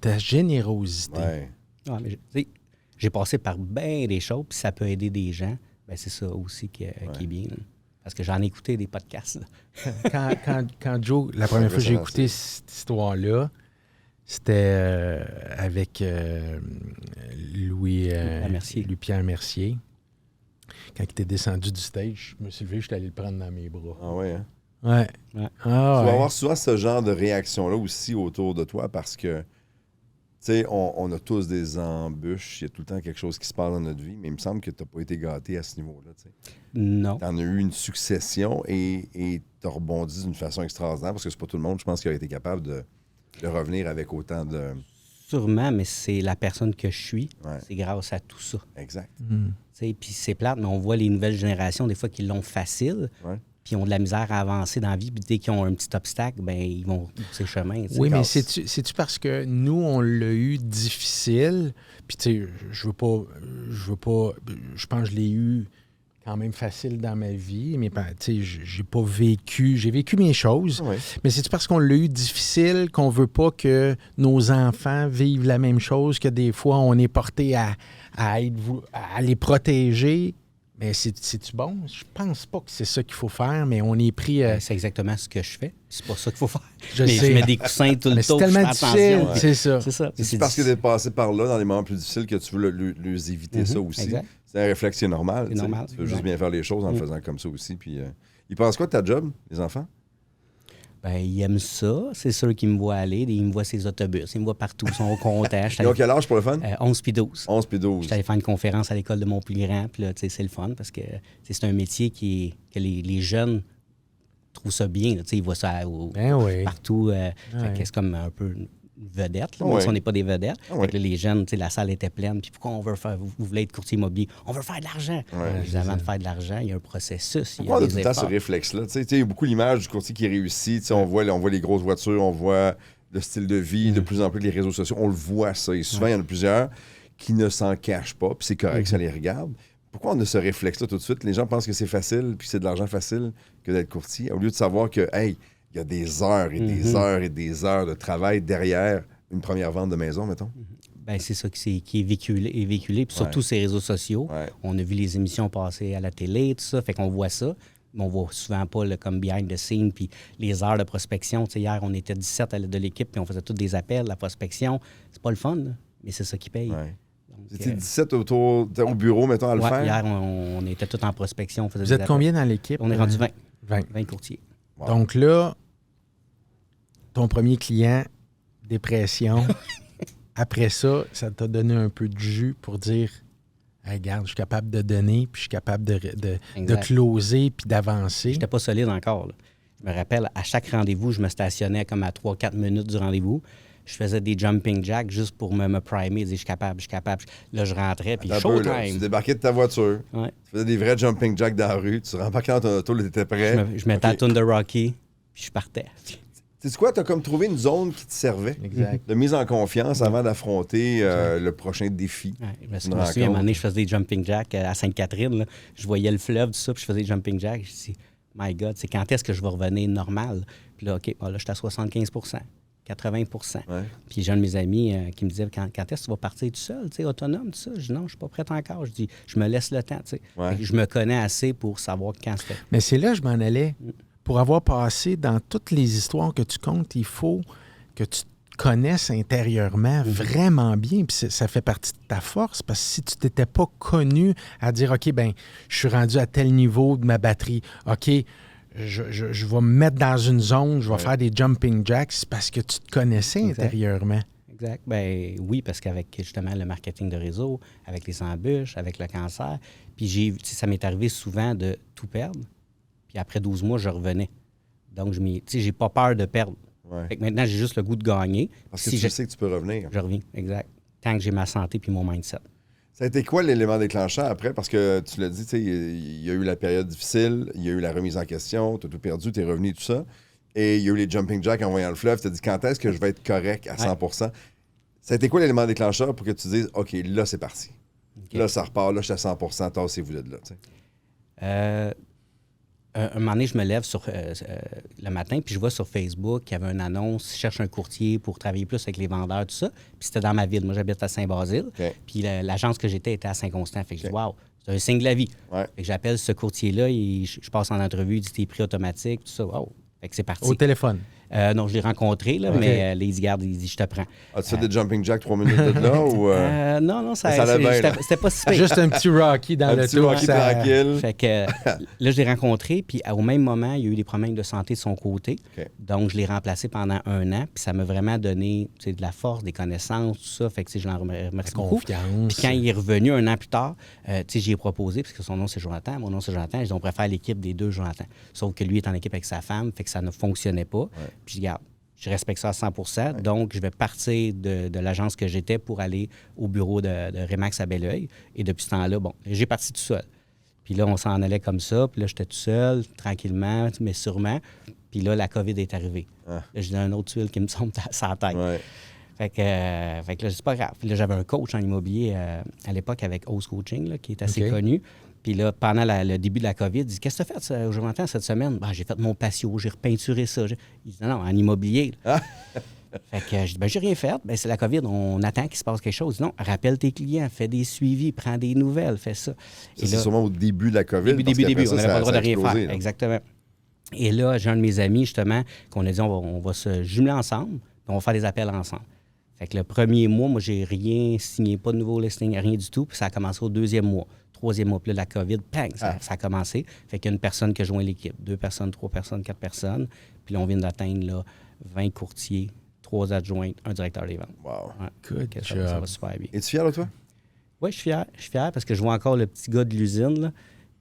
ta générosité. Ouais. ouais, mais tu sais, j'ai passé par bien des choses, puis ça peut aider des gens. Ben, c'est ça aussi qui est bien. Là. Parce que j'en ai écouté des podcasts. Là. Quand Joe, la première fois que j'ai écouté cette histoire-là, c'était avec Louis-Pierre Mercier. Quand il était descendu du stage, je me suis levé, je suis allé le prendre dans mes bras. Ah ouais, hein? Ouais. Ouais. Tu vas avoir souvent ce genre de réaction-là aussi autour de toi parce que, tu sais, on a tous des embûches. Il y a tout le temps quelque chose qui se passe dans notre vie, mais il me semble que tu n'as pas été gâté à ce niveau-là. Tu Non. en as eu une succession et tu as rebondi d'une façon extraordinaire parce que c'est pas tout le monde, je pense, qui a été capable de revenir avec autant de... Sûrement, mais c'est la personne que je suis. Ouais. C'est grâce à tout ça. Exact. Puis c'est plate, mais on voit les nouvelles générations, des fois, qui l'ont facile, Ouais. puis ils ont de la misère à avancer dans la vie, puis dès qu'ils ont un petit obstacle, ben ils vont ces chemins. tu sais. Oui, mais casse. c'est-tu parce que nous, on l'a eu difficile, puis tu sais, je pense que je l'ai eu quand même facile dans ma vie, mais tu sais, j'ai vécu mes choses, Ouais. mais c'est-tu parce qu'on l'a eu difficile qu'on veut pas que nos enfants vivent la même chose, que des fois, on est porté à les protéger? Mais c'est-tu bon? Je pense pas que c'est ça qu'il faut faire, mais on est pris... Ben, c'est exactement ce que je fais. C'est pas ça qu'il faut faire. Je mais sais. je mets des coussins tout le mais c'est temps. tellement je fais difficile, attention. c'est ça. C'est ça. C'est parce que d'être passé par là dans les moments plus difficiles que tu veux leur éviter ça aussi. Exact. C'est un réflexe qui est normal. C'est tu sais. normal. Tu veux juste bien faire les choses en le faisant comme ça aussi. Puis, ils pensent quoi de ta job, les enfants? Ben, ils aiment ça. C'est sûr qu'ils me voient aller. Ils me voient ces autobus. Ils me voient partout. Ils sont contents. Ils ont quel âge pour le fun? 11 puis 12. 11 puis 12. J'étais allé faire une conférence à l'école de mon plus grand. Puis là, tu sais, c'est le fun parce que c'est un métier que les jeunes trouvent ça bien. Là, tu sais, ils voient ça Ben oui. partout. Ouais. Fait que c'est comme un peu une vedette. Là, Ouais. même si on n'est pas des vedettes. Ouais. Fait que là, les jeunes, tu sais, la salle était pleine. Puis pourquoi on veut faire... Vous voulez être courtier immobilier? On veut faire de l'argent. Ouais, Je dis, avant de faire de l'argent, il y a un processus. Il y Pourquoi a on a des tout le temps ce efforts. réflexe-là? Tu sais, il y a beaucoup l'image du courtier qui réussit. Tu sais, on voit les grosses voitures, on voit le style de vie, de plus en plus les réseaux sociaux. On le voit, ça. Et souvent, il y en a plusieurs qui ne s'en cachent pas. Puis c'est correct, ça les regarde. Pourquoi on a ce réflexe-là tout de suite? Les gens pensent que c'est facile, puis c'est de l'argent facile que d'être courtier, au lieu de savoir que, hey, il y a des heures et des heures et des heures de travail derrière une première vente de maison, mettons. Ben, c'est ça qui est véhiculé. Puis surtout ces réseaux sociaux. Ouais. On a vu les émissions passer à la télé, tout ça. Fait qu'on voit ça. Mais on voit souvent pas le comme behind the scene, puis les heures de prospection. Tu sais, hier, on était 17 de l'équipe, puis on faisait tous des appels, la prospection. C'est pas le fun, là, mais c'est ça qui paye. Ouais. Donc, C'était 17 au bureau, mettons, à le ouais, faire. hier, on était tous en prospection. On faisait Vous des êtes appels. combien dans l'équipe? On est rendu 20. 20. 20 courtiers. Wow. Donc là, ton premier client, dépression. Après ça, ça t'a donné un peu de jus pour dire hey, regarde, je suis capable de donner, puis je suis capable de Exact. closer, puis d'avancer. J'étais pas solide encore. Là. Je me rappelle, à chaque rendez-vous, je me stationnais comme à 3-4 minutes du rendez-vous. Je faisais des jumping jacks juste pour me primer, dire je suis capable. Là, je rentrais, puis Attends un peu, là. Tu showtime. débarquais de ta voiture, Ouais. tu faisais des vrais jumping jacks dans la rue, tu rembarquais dans ton auto, tu étais prêt. Je mettais la toune de Rocky, puis je partais. Tu C'est quoi? Tu as comme trouvé une zone qui te servait. Exact. De mise en confiance avant d'affronter le prochain défi. Ouais, je me souviens, à un moment donné, je faisais des jumping jacks à Sainte-Catherine. Là. Je voyais le fleuve, tout ça, puis je faisais des jumping jacks. Je me suis dit, my God, c'est quand est-ce que je vais revenir normal? Puis là, OK, bon, là, je suis à 75 80 Ouais. Puis j'ai un de mes amis qui me disait, quand est-ce que tu vas partir tout seul, autonome, tout ça? Je dis, non, je suis pas prêt encore. Je dis, je me laisse le temps, tu sais. Ouais. Je me connais assez pour savoir quand c'était. Mais c'est là que je m'en allais. Pour avoir passé dans toutes les histoires que tu comptes, il faut que tu te connaisses intérieurement vraiment bien. Puis ça fait partie de ta force, parce que si tu t'étais pas connu à dire, OK, ben je suis rendu à tel niveau de ma batterie, OK, je vais me mettre dans une zone, je vais faire des jumping jacks, c'est parce que tu te connaissais intérieurement. Exact. Ben oui, parce qu'avec justement le marketing de réseau, avec les embûches, avec le cancer, puis ça m'est arrivé souvent de tout perdre. Puis après 12 mois, je revenais. Donc, j'ai pas peur de perdre. Ouais. Fait que maintenant, j'ai juste le goût de gagner. Parce que si tu sais que tu peux revenir. Je reviens, exact. Tant que j'ai ma santé puis mon mindset. Ça a été quoi l'élément déclencheur après? Parce que tu l'as dit, tu sais, il y a eu la période difficile, il y a eu la remise en question, tu as tout perdu, tu es revenu, tout ça. Et il y a eu les jumping jacks en voyant le fleuve. Tu as dit, quand est-ce que je vais être correct à 100 Ça a été quoi l'élément déclencheur pour que tu dises, OK, là, c'est parti. Okay. Là, ça repart, là, je suis à 100 tassez-vous de là, tu sais. Un moment donné, je me lève le matin, puis je vois sur Facebook qu'il y avait une annonce, je cherche un courtier pour travailler plus avec les vendeurs, tout ça. Puis c'était dans ma ville. Moi, j'habite à Saint-Basile. Okay. Puis l'agence que j'étais était à Saint-Constant. Fait que je dis, wow, c'est un signe de la vie. Ouais. Fait que j'appelle ce courtier-là, je passe en entrevue, il dit, t'es prix automatique, tout ça. Wow. Fait que c'est parti. Au téléphone? Non, je l'ai rencontré, là, mais Lady Garde, il dit, je te prends. As-tu fait des jumping jacks 3 minutes de là? Ou, non, c'était pas si pire. Juste un petit Rocky dans un le petit tour. Rocky tranquille. Fait que là, je l'ai rencontré, puis au même moment, il y a eu des problèmes de santé de son côté. Okay. Donc, je l'ai remplacé pendant 1 an, puis ça m'a vraiment donné de la force, des connaissances, tout ça. Fait que je l'en remercie beaucoup. Puis quand il est revenu 1 an plus tard, j'y ai proposé, parce que son nom, c'est Jonathan, mon nom, c'est Jonathan. Ils ont préféré l'équipe des deux Jonathan. Sauf que lui est en équipe avec sa femme, fait que ça ne fonctionnait pas. Ouais. Puis je garde. Je respecte ça à 100 donc je vais partir de l'agence que j'étais pour aller au bureau de Remax à Belleuil. Et depuis ce temps-là, bon, j'ai parti tout seul. Puis là, on s'en allait comme ça. Puis là, j'étais tout seul, tranquillement, mais sûrement. Puis là, la COVID est arrivée. Là, j'ai un autre tuile qui me tombe sur la tête. Ouais. Fait que là, c'est pas grave. Puis là, j'avais un coach en immobilier à l'époque avec Ose Coaching, là, qui est assez connu. Puis là, pendant le début de la COVID, il dit, qu'est-ce que tu as fait aujourd'hui cette semaine? Ben, j'ai fait mon patio, j'ai repeinturé ça. Il dit, non, en immobilier. Fait que je dis, ben, j'ai rien fait. Ben, c'est la COVID, on attend qu'il se passe quelque chose. Il dit, non, rappelle tes clients, fais des suivis, prends des nouvelles, fais ça. C'est sûrement au début de la COVID. Début, on n'avait pas le droit de rien faire. Là. Exactement. Et là, j'ai un de mes amis, justement, qu'on a dit, on va se jumeler ensemble, puis on va faire des appels ensemble. Fait que le premier mois, moi, j'ai rien signé, pas de nouveau listing, rien du tout. Puis ça a commencé au 2e mois. 3e mois, puis là, la COVID, bang, ça a commencé. Fait qu'il y a une personne qui a joint l'équipe. 2 personnes, 3 personnes, 4 personnes. Puis là, on vient d'atteindre là, 20 courtiers, 3 adjoints, un directeur des ventes. Wow. Ouais. Ça va super bien. Es-tu fier de toi? Oui, je suis fier. Je suis fier parce que je vois encore le petit gars de l'usine, là,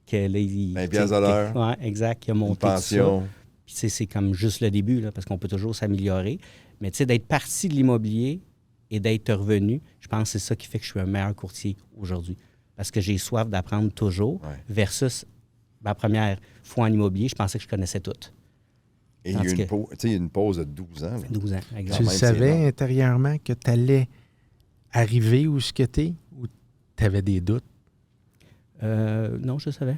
que là, il... 20 piastres à l'heure. Oui, exact, qui a monté une pension. Tout ça. Puis c'est comme juste le début, là, parce qu'on peut toujours s'améliorer. Mais tu sais, d'être parti de l'immobilier et d'être revenu, je pense que c'est ça qui fait que je suis un meilleur courtier aujourd'hui. Parce que j'ai soif d'apprendre toujours, versus ma première fois en immobilier, je pensais que je connaissais tout. Et il y a une pause de 12 ans. Là. 12 ans, exactement. Tu le savais intérieurement que tu allais arriver où ce que tu es, ou tu avais des doutes? Non, je le savais.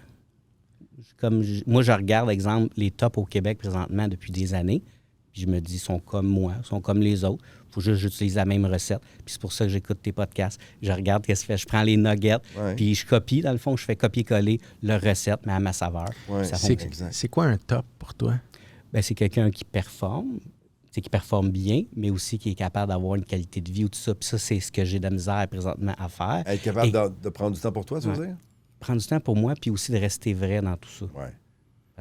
Moi, je regarde, exemple, les tops au Québec présentement depuis des années. Puis je me dis, ils sont comme moi, ils sont comme les autres. Il faut juste que j'utilise la même recette. Puis c'est pour ça que j'écoute tes podcasts. Je regarde qu'est-ce que je fais. Je prends les nuggets, puis je copie. Dans le fond, je fais copier-coller leur recette, mais à ma saveur. Ouais, c'est quoi un top pour toi? Bien, c'est quelqu'un qui performe bien, mais aussi qui est capable d'avoir une qualité de vie ou tout ça. Puis ça, c'est ce que j'ai de la misère présentement à faire. Être capable de prendre du temps pour toi, tu veux dire? Prendre du temps pour moi, puis aussi de rester vrai dans tout ça. Oui.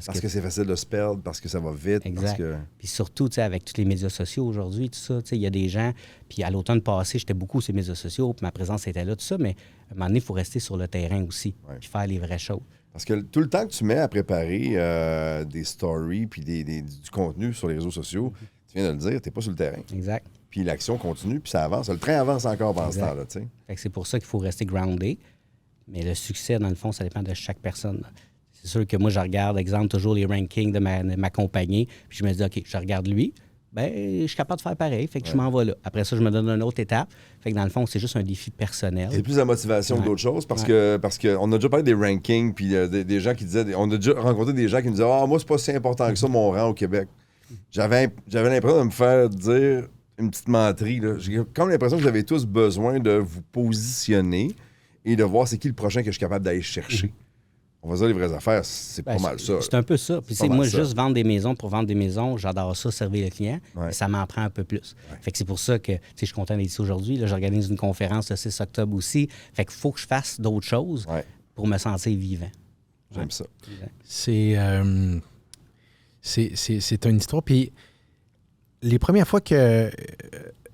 Parce que c'est facile de se perdre, parce que ça va vite. Exact. Puis surtout, avec tous les médias sociaux aujourd'hui, tout ça, il y a des gens... Puis à l'automne passé, j'étais beaucoup sur les médias sociaux, puis ma présence était là, tout ça, mais à un moment donné, il faut rester sur le terrain aussi, puis faire les vraies choses. Parce que tout le temps que tu mets à préparer des stories puis du contenu sur les réseaux sociaux, tu viens de le dire, tu n'es pas sur le terrain. Exact. Puis l'action continue, puis ça avance. Le train avance encore pendant ce temps-là, tu sais. Fait que c'est pour ça qu'il faut rester groundé. Mais le succès, dans le fond, ça dépend de chaque personne. C'est sûr que moi, je regarde, exemple, toujours les rankings de ma compagnie, puis je me dis, OK, je regarde lui, ben je suis capable de faire pareil. Fait que je m'en vais là. Après ça, je me donne une autre étape. Fait que dans le fond, c'est juste un défi personnel. C'est plus la motivation que d'autres choses parce que on a déjà parlé des rankings puis des gens qui disaient... On a déjà rencontré des gens qui nous disaient « Ah, moi, c'est pas si important que ça, mon rang au Québec. » J'avais l'impression de me faire dire une petite menterie. Là. J'ai comme l'impression que vous avez tous besoin de vous positionner et de voir c'est qui le prochain que je suis capable d'aller chercher. On va dire les vraies affaires, c'est pas mal ça. C'est un peu ça. Puis moi, juste vendre des maisons pour vendre des maisons, j'adore ça, servir le client, mais ça m'en prend un peu plus. Fait que c'est pour ça que je suis content d'être ici aujourd'hui. Là, j'organise une conférence le 6 octobre aussi. Fait qu'il faut que je fasse d'autres choses pour me sentir vivant. J'aime ça. C'est une histoire. Puis les premières fois que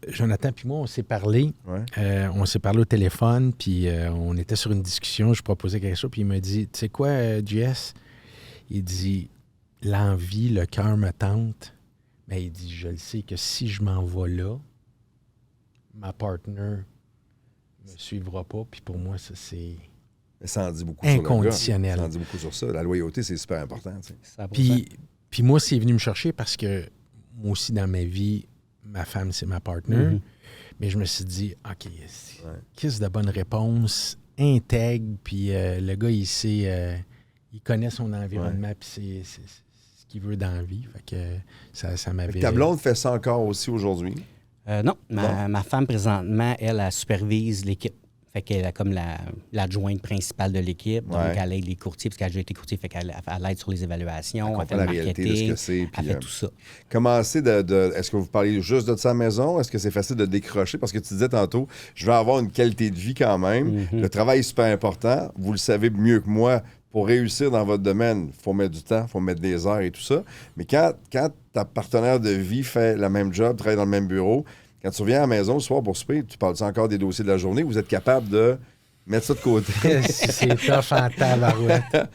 Jonathan puis moi, on s'est parlé au téléphone, puis on était sur une discussion, je proposais quelque chose, puis il m'a dit, tu sais quoi, JS? Il dit, l'envie, le cœur me tente, mais il dit, je le sais que si je m'en vais là, ma partner me suivra pas, puis pour moi, ça, c'est... Ça en dit beaucoup inconditionnel. Sur le gars. Ça en dit beaucoup sur ça. La loyauté, c'est super important. Puis moi, c'est venu me chercher parce que moi aussi, dans ma vie, ma femme, c'est ma partner. Mais je me suis dit, OK, qu'est-ce de bonne réponse, intègre, puis le gars, il sait, il connaît son environnement, puis c'est ce qu'il veut dans la vie. Fait que ça m'avait... Ta blonde fait ça encore aussi aujourd'hui? Non. Ma femme, présentement, elle supervise l'équipe. Fait qu'elle est comme l'adjointe principale de l'équipe. Donc, elle aide les courtiers, parce qu'elle a déjà été courtier, fait qu'elle aide sur les évaluations, elle fait le marketing, elle fait tout ça. Est-ce que vous parlez juste de sa maison? Est-ce que c'est facile de décrocher? Parce que tu disais tantôt, je veux avoir une qualité de vie quand même. Le travail est super important. Vous le savez mieux que moi. Pour réussir dans votre domaine, il faut mettre du temps, il faut mettre des heures et tout ça. Mais quand ta partenaire de vie fait le même job, travaille dans le même bureau, quand tu reviens à la maison le soir pour souper, tu parles encore des dossiers de la journée, vous êtes capable de mettre ça de côté? C'est tough en tabarouette.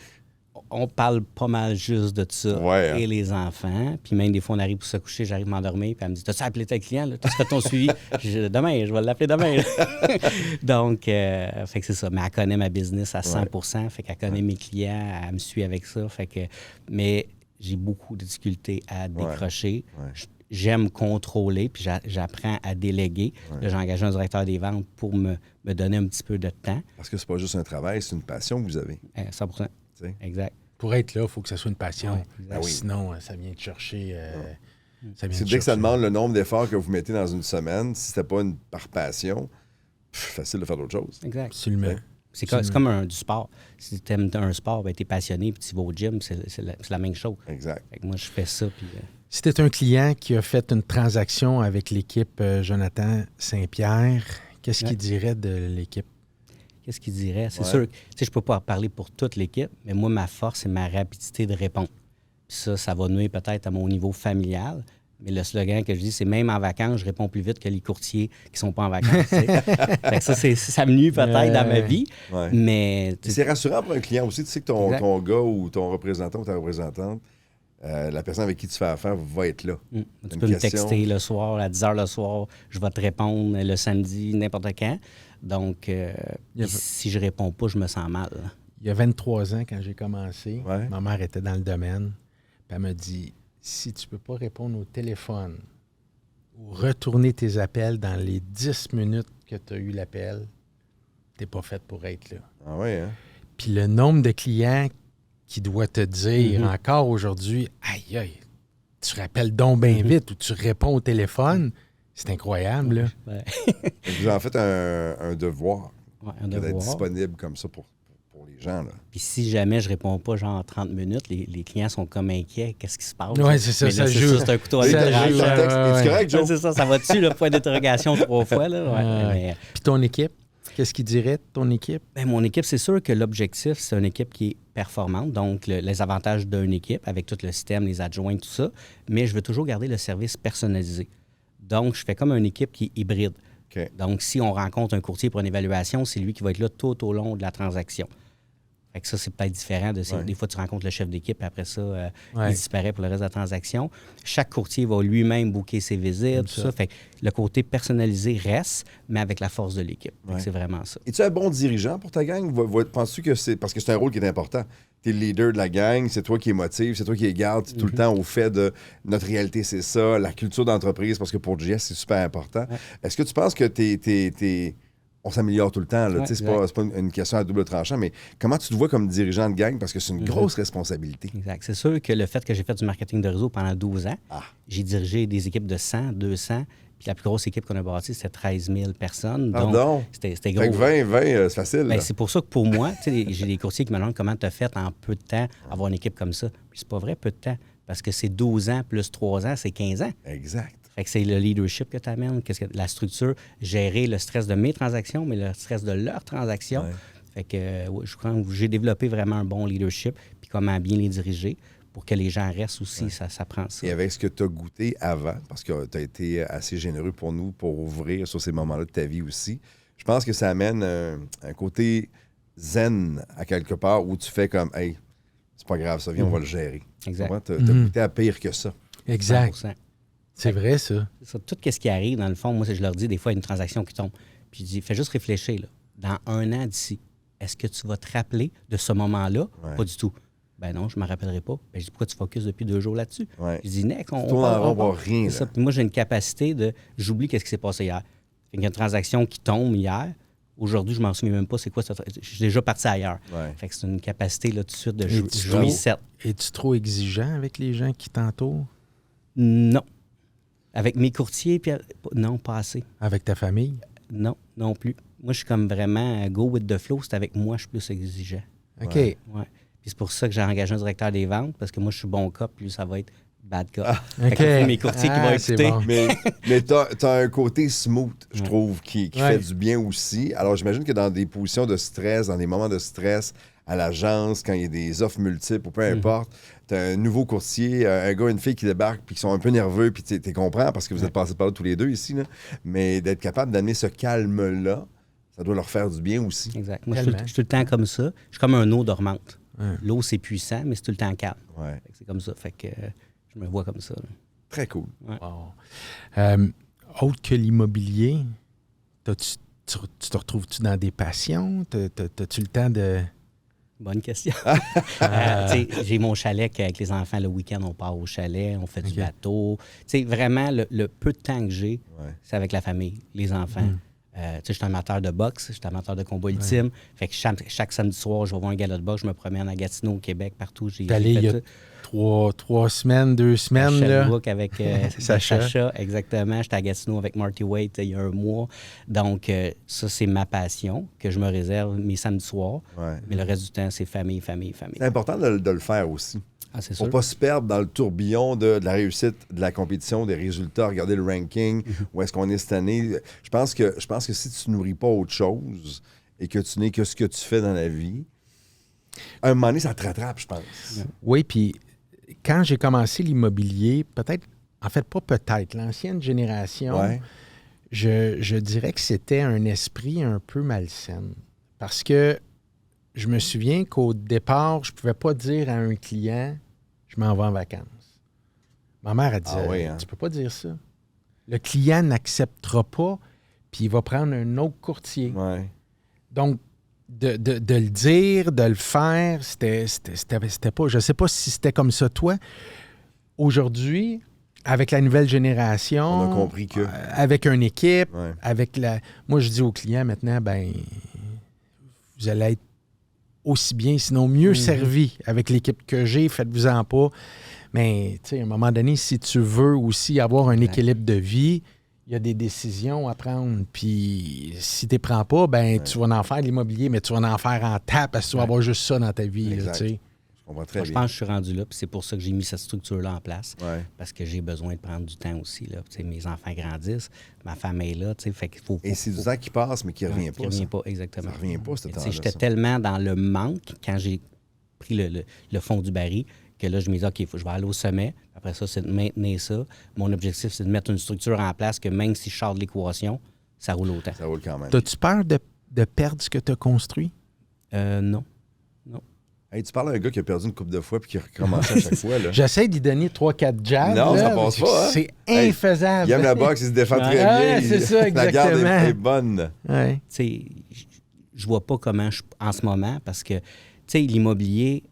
On parle pas mal juste de ça et les enfants. Puis même des fois, on arrive pour se coucher, j'arrive à m'endormir, puis elle me dit « T'as-tu appelé tes clients? T'as-tu fait ton suivi? » Demain, je vais l'appeler demain. Donc, fait que c'est ça. Mais elle connaît ma business à 100%. Fait qu'elle connaît mes clients, elle me suit avec ça. Fait que, mais j'ai beaucoup de difficultés à décrocher. J'aime contrôler, puis j'apprends à déléguer. Là, j'ai engagé un directeur des ventes pour me donner un petit peu de temps. Parce que c'est pas juste un travail, c'est une passion que vous avez. 100%. T'sais. Exact. Pour être là, il faut que ça soit une passion. Oui. Sinon, ça vient te chercher. C'est dès que ça demande le nombre d'efforts que vous mettez dans une semaine, si c'était pas par passion, facile de faire d'autres choses. Exact. Absolument. C'est comme du sport. Si tu aimes un sport, ben, tu es passionné puis tu vas au gym, c'est la même chose. Exact. Fait que moi, je fais ça. Puis, Si tu es un client qui a fait une transaction avec l'équipe Jonathan Saint-Pierre, qu'est-ce qu'il dirait de l'équipe? Qu'est-ce qu'il dirait? C'est sûr que je ne peux pas parler pour toute l'équipe, mais moi, ma force, c'est ma rapidité de répondre. Puis ça va nuire peut-être à mon niveau familial. Mais le slogan que je dis, c'est même en vacances, je réponds plus vite que les courtiers qui ne sont pas en vacances. Fait que ça me nuit peut-être dans ma vie. Mais c'est rassurant pour un client aussi. Tu sais que ton gars ou ton représentant ou ta représentante, la personne avec qui tu fais affaire va être là. Tu peux me texter le soir, à 10 h le soir. Je vais te répondre le samedi, n'importe quand. Donc, si je réponds pas, je me sens mal. Il y a 23 ans, quand j'ai commencé, ma mère était dans le domaine. Puis elle m'a dit, si tu peux pas répondre au téléphone ou retourner tes appels dans les 10 minutes que tu as eu l'appel, t'es pas faite pour être là. Ah ouais, hein? Puis le nombre de clients qui doit te dire encore aujourd'hui, aïe, aïe, tu rappelles donc bien vite ou tu réponds au téléphone, c'est incroyable. Là. Vous en faites un devoir, d'être devoir. disponible comme ça pour les gens. Là. Puis si jamais je réponds pas genre en 30 minutes, les clients sont comme inquiets. Qu'est-ce qui se passe? Oui, c'est ça, mais là, ça joue. C'est un couteau à l'étranglement. Es-tu correct, Joe? C'est ça va dessus, le point d'interrogation 3 fois. Là. Puis ton équipe? Qu'est-ce qu'il dirait de ton équipe? Bien, mon équipe, c'est sûr que l'objectif, c'est une équipe qui est performante, donc les avantages d'une équipe avec tout le système, les adjoints, tout ça, mais je veux toujours garder le service personnalisé. Donc, je fais comme une équipe qui est hybride. Okay. Donc, si on rencontre un courtier pour une évaluation, c'est lui qui va être là tout au long de la transaction. Fait que ça, c'est peut-être différent. Des fois, tu rencontres le chef d'équipe, et après ça, Ouais. il disparaît pour le reste de la transaction. Chaque courtier va lui-même booker ses visites, tout ça. Fait que le côté personnalisé reste, mais avec la force de l'équipe. Fait que c'est vraiment ça. Es-tu un bon dirigeant pour ta gang? Penses-tu que c'est... Parce que c'est un rôle qui est important. Tu es le leader de la gang, c'est toi qui les motive, c'est toi qui les garde tout le temps au fait de notre réalité, c'est ça, la culture d'entreprise, parce que pour JS, c'est super important. Ouais. Est-ce que tu penses que on s'améliore tout le temps, là? Ouais, Tu sais, c'est pas une question à double tranchant, mais comment tu te vois comme dirigeant de gang? Parce que c'est une grosse responsabilité. Exact. C'est sûr que le fait que j'ai fait du marketing de réseau pendant 12 ans, j'ai dirigé des équipes de 100, 200, puis la plus grosse équipe qu'on a bâtie, c'était 13 000 personnes. Pardon? Donc, c'était gros. Fait que 20, c'est facile. Ben, là. c'est pour ça que pour moi, tu sais, j'ai des courtiers qui me demandent comment tu as fait en peu de temps avoir une équipe comme ça. Puis c'est pas vrai, peu de temps. Parce que c'est 12 ans plus 3 ans, c'est 15 ans. Exact. Fait que c'est le leadership que tu amènes, la structure, gérer le stress de mes transactions, mais le stress de leurs transactions. Ouais. Fait que je crois que j'ai développé vraiment un bon leadership, puis comment bien les diriger pour que les gens restent aussi, ça prend ça. Et avec ce que tu as goûté avant, parce que tu as été assez généreux pour nous pour ouvrir sur ces moments-là de ta vie aussi, je pense que ça amène un côté zen à quelque part où tu fais comme, hey, c'est pas grave, ça vient, on va le gérer. Exact. Tu as goûté à pire que ça. Exact. 100%. C'est vrai, ça. C'est ça. Tout ce qui arrive, dans le fond, moi, je leur dis des fois, une transaction qui tombe. Puis je dis, fais juste réfléchir, là. Dans 1 an d'ici, est-ce que tu vas te rappeler de ce moment-là? Ouais. Pas du tout. Ben non, je ne me rappellerai pas. Ben, je dis, pourquoi tu focuses depuis 2 jours là-dessus? Ouais. Je dis, Nick, on tournes en rond pour rien, C'est là. ça. Puis moi, j'ai une capacité de... J'oublie qu'est-ce qui s'est passé hier. Fait qu'il y a une transaction qui tombe hier. Aujourd'hui, je m'en souviens même pas c'est quoi ça. Je suis déjà parti ailleurs. Ouais. Fait que c'est une capacité, là, tout de suite, de Et tu jouer 7. Es-tu trop exigeant avec les gens qui t'entourent? Non. Avec mes courtiers, puis non, pas assez. Avec ta famille? Non, non plus. Moi, je suis comme vraiment go with the flow. C'est avec moi, je suis plus exigeant. OK. Ouais. Puis c'est pour ça que j'ai engagé un directeur des ventes, parce que moi, je suis bon cop, puis lui, ça va être bad cop. Fait que c'est mes courtiers qui vont c'est écouter. bon. Mais t'as un côté smooth, je trouve, qui Ouais. fait du bien aussi. Alors, j'imagine que dans des positions de stress, dans des moments de stress, à l'agence, quand il y a des offres multiples ou peu importe, t'as un nouveau courtier, un gars, une fille qui débarquent puis qui sont un peu nerveux, puis tu comprends parce que vous êtes passés par là tous les deux ici, là. Mais d'être capable d'amener ce calme-là, ça doit leur faire du bien aussi. Exact. Moi, Tellement. je suis tout le temps comme ça. Je suis comme un eau dormante. Ouais. L'eau, c'est puissant, mais c'est tout le temps calme. Ouais. Fait que c'est comme ça. Fait que je me vois comme ça. Là. Très cool. Wow. Autre que l'immobilier, tu te retrouves-tu dans des passions? T'as-tu le temps de... Bonne question. Tu sais, j'ai mon chalet qu'avec les enfants, le week-end, on part au chalet, on fait du bateau. Tu sais, vraiment, le peu de temps que j'ai, c'est avec la famille, les enfants. Tu sais, je suis amateur de boxe, je suis amateur de combat ultime. Fait que chaque samedi soir, je vais voir un gala de boxe, je me promène à Gatineau, au Québec, partout. T'es allé il y a ça. 3 semaines, 2 semaines, là? Sherbrooke avec Sacha, exactement. J'étais à Gatineau avec Marty Waite il y a 1 mois. Donc, ça, c'est ma passion que je me réserve mes samedis soirs. Ouais. Mais le reste du temps, c'est famille. C'est important de le faire aussi. Ah, c'est Pour sûr. pas se perdre dans le tourbillon de la réussite, de la compétition, des résultats, regarder le ranking, où est-ce qu'on est cette année. Je pense que si tu nourris pas autre chose et que tu n'es que ce que tu fais dans la vie, à un moment donné, ça te rattrape, je pense. Oui, puis quand j'ai commencé l'immobilier, l'ancienne génération, Ouais. je dirais que c'était un esprit un peu malsain. Parce que je me souviens qu'au départ, je ne pouvais pas dire à un client « je m'en vais en vacances ». Ma mère a dit Ah oui, hein? Tu peux pas dire ça. Le client n'acceptera pas, puis il va prendre un autre courtier. Ouais. Donc, de le dire, de le faire, c'était pas... Je sais pas si c'était comme ça, toi. Aujourd'hui, avec la nouvelle génération... On a compris que... avec une équipe, Ouais. avec la... Moi, je dis aux clients maintenant, vous allez être aussi bien, sinon mieux servi avec l'équipe que j'ai, faites-vous-en pas. Mais, tu sais, à un moment donné, si tu veux aussi avoir un équilibre de vie, il y a des décisions à prendre. Puis, si tu ne les prends pas, tu vas en faire de l'immobilier, mais tu vas en faire en tape parce que tu vas avoir juste ça dans ta vie. Là, Exact. tu sais. Je comprends très Moi, je bien. pense que je suis rendu là, puis c'est pour ça que j'ai mis cette structure-là en place. Ouais. Parce que j'ai besoin de prendre du temps aussi. Là. Tu sais, mes enfants grandissent, ma femme est là, tu sais, fait qu'il faut... Et c'est du temps qui passe, mais qui ne revient Qui pas. revient ça. pas, exactement. Ça revient pas, ce Tu sais, temps-là. j'étais ça. tellement dans le manque quand j'ai pris le fond du baril que là, je me dis, OK, je vais aller au sommet. Après ça, c'est de maintenir ça. Mon objectif, c'est de mettre une structure en place que même si je sors de l'équation, ça roule autant. Ça roule quand même. T'as-tu peur de perdre ce que tu as construit? Non. Non. Hey, tu parles à un gars qui a perdu une couple de fois puis qui recommence à chaque fois. Là. J'essaie d'y donner 3-4 jabs. Non, là, ça passe pas. Hein? C'est infaisable. Il aime la boxe, il se défend très bien. C'est ça, La garde exactement. est bonne. Ouais. Tu sais, je vois pas comment en ce moment, parce que, tu sais, l'immobilier,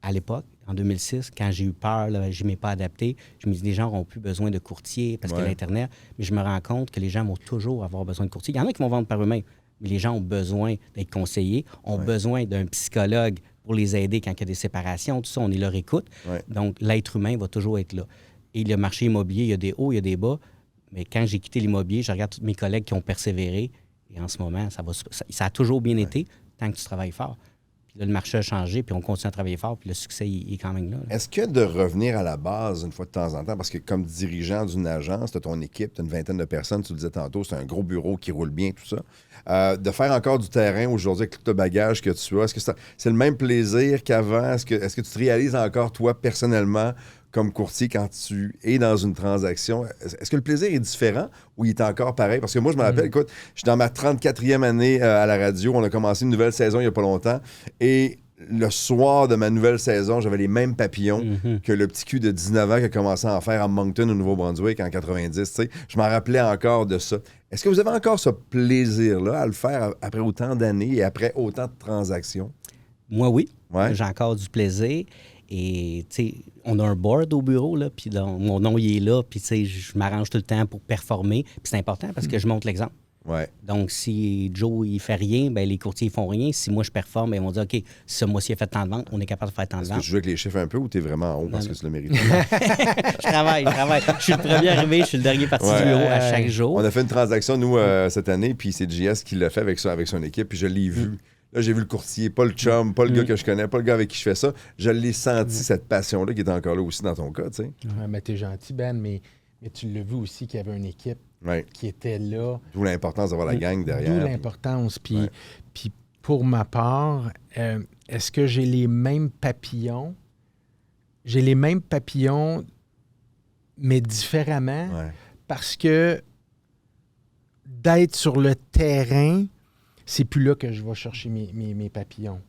à l'époque, en 2006, quand j'ai eu peur, là, je ne m'ai pas adapté, je me dis, les gens n'auront plus besoin de courtier parce que l'Internet, mais je me rends compte que les gens vont toujours avoir besoin de courtier. Il y en a qui vont vendre par eux-mêmes, mais les gens ont besoin d'être conseillés, ont besoin d'un psychologue pour les aider quand il y a des séparations, tout ça, on est leur écoute. Ouais. Donc, l'être humain va toujours être là. Et le marché immobilier, il y a des hauts, il y a des bas, mais quand j'ai quitté l'immobilier, je regarde tous mes collègues qui ont persévéré, et en ce moment, ça a toujours bien été tant que tu travailles fort. Puis là, le marché a changé, puis on continue à travailler fort, puis le succès, il est quand même là. Est-ce que de revenir à la base une fois de temps en temps, parce que comme dirigeant d'une agence, tu as ton équipe, tu as une vingtaine de personnes, tu le disais tantôt, c'est un gros bureau qui roule bien, tout ça, de faire encore du terrain aujourd'hui avec tout le bagage que tu as, est-ce que c'est le même plaisir qu'avant? Est-ce que tu te réalises encore, toi, personnellement, comme courtier, quand tu es dans une transaction? Est-ce que le plaisir est différent ou il est encore pareil? Parce que moi, je me rappelle, écoute, je suis dans ma 34e année à la radio. On a commencé une nouvelle saison il n'y a pas longtemps. Et le soir de ma nouvelle saison, j'avais les mêmes papillons que le petit cul de 19 ans qui a commencé à en faire à Moncton, au Nouveau-Brunswick, en 90. Tu sais. Je m'en rappelais encore de ça. Est-ce que vous avez encore ce plaisir-là à le faire après autant d'années et après autant de transactions? Moi, oui. Ouais. J'ai encore du plaisir. Et, tu sais, on a un board au bureau, là, puis mon nom, il est là, puis, tu sais, je m'arrange tout le temps pour performer. Puis c'est important parce que je montre l'exemple. Ouais. Donc, si Joe, il fait rien, bien, les courtiers, ils font rien. Si moi, je performe, bien, ils vont dire, OK, si ce mois-ci, il a fait tant de ventes, on est capable de faire tant de Est-ce que ventes. tu joues avec les chiffres un peu ou tu es vraiment en haut parce que tu le mérites? Je travaille. Je suis le premier arrivé, je suis le dernier parti du bureau à chaque jour. On a fait une transaction, nous, cette année, puis c'est JS qui l'a fait avec son équipe, puis je l'ai vu. Là, j'ai vu le courtier, pas le chum, pas le gars que je connais, pas le gars avec qui je fais ça. Je l'ai senti, cette passion-là, qui est encore là aussi dans ton cas, tu sais. Ouais, mais t'es gentil, Ben, mais tu l'as vu aussi qu'il y avait une équipe qui était là. D'où l'importance d'avoir la gang derrière. D'où l'importance. Puis pour ma part, est-ce que j'ai les mêmes papillons? J'ai les mêmes papillons, mais différemment, parce que d'être sur le terrain, c'est plus là que je vais chercher mes papillons.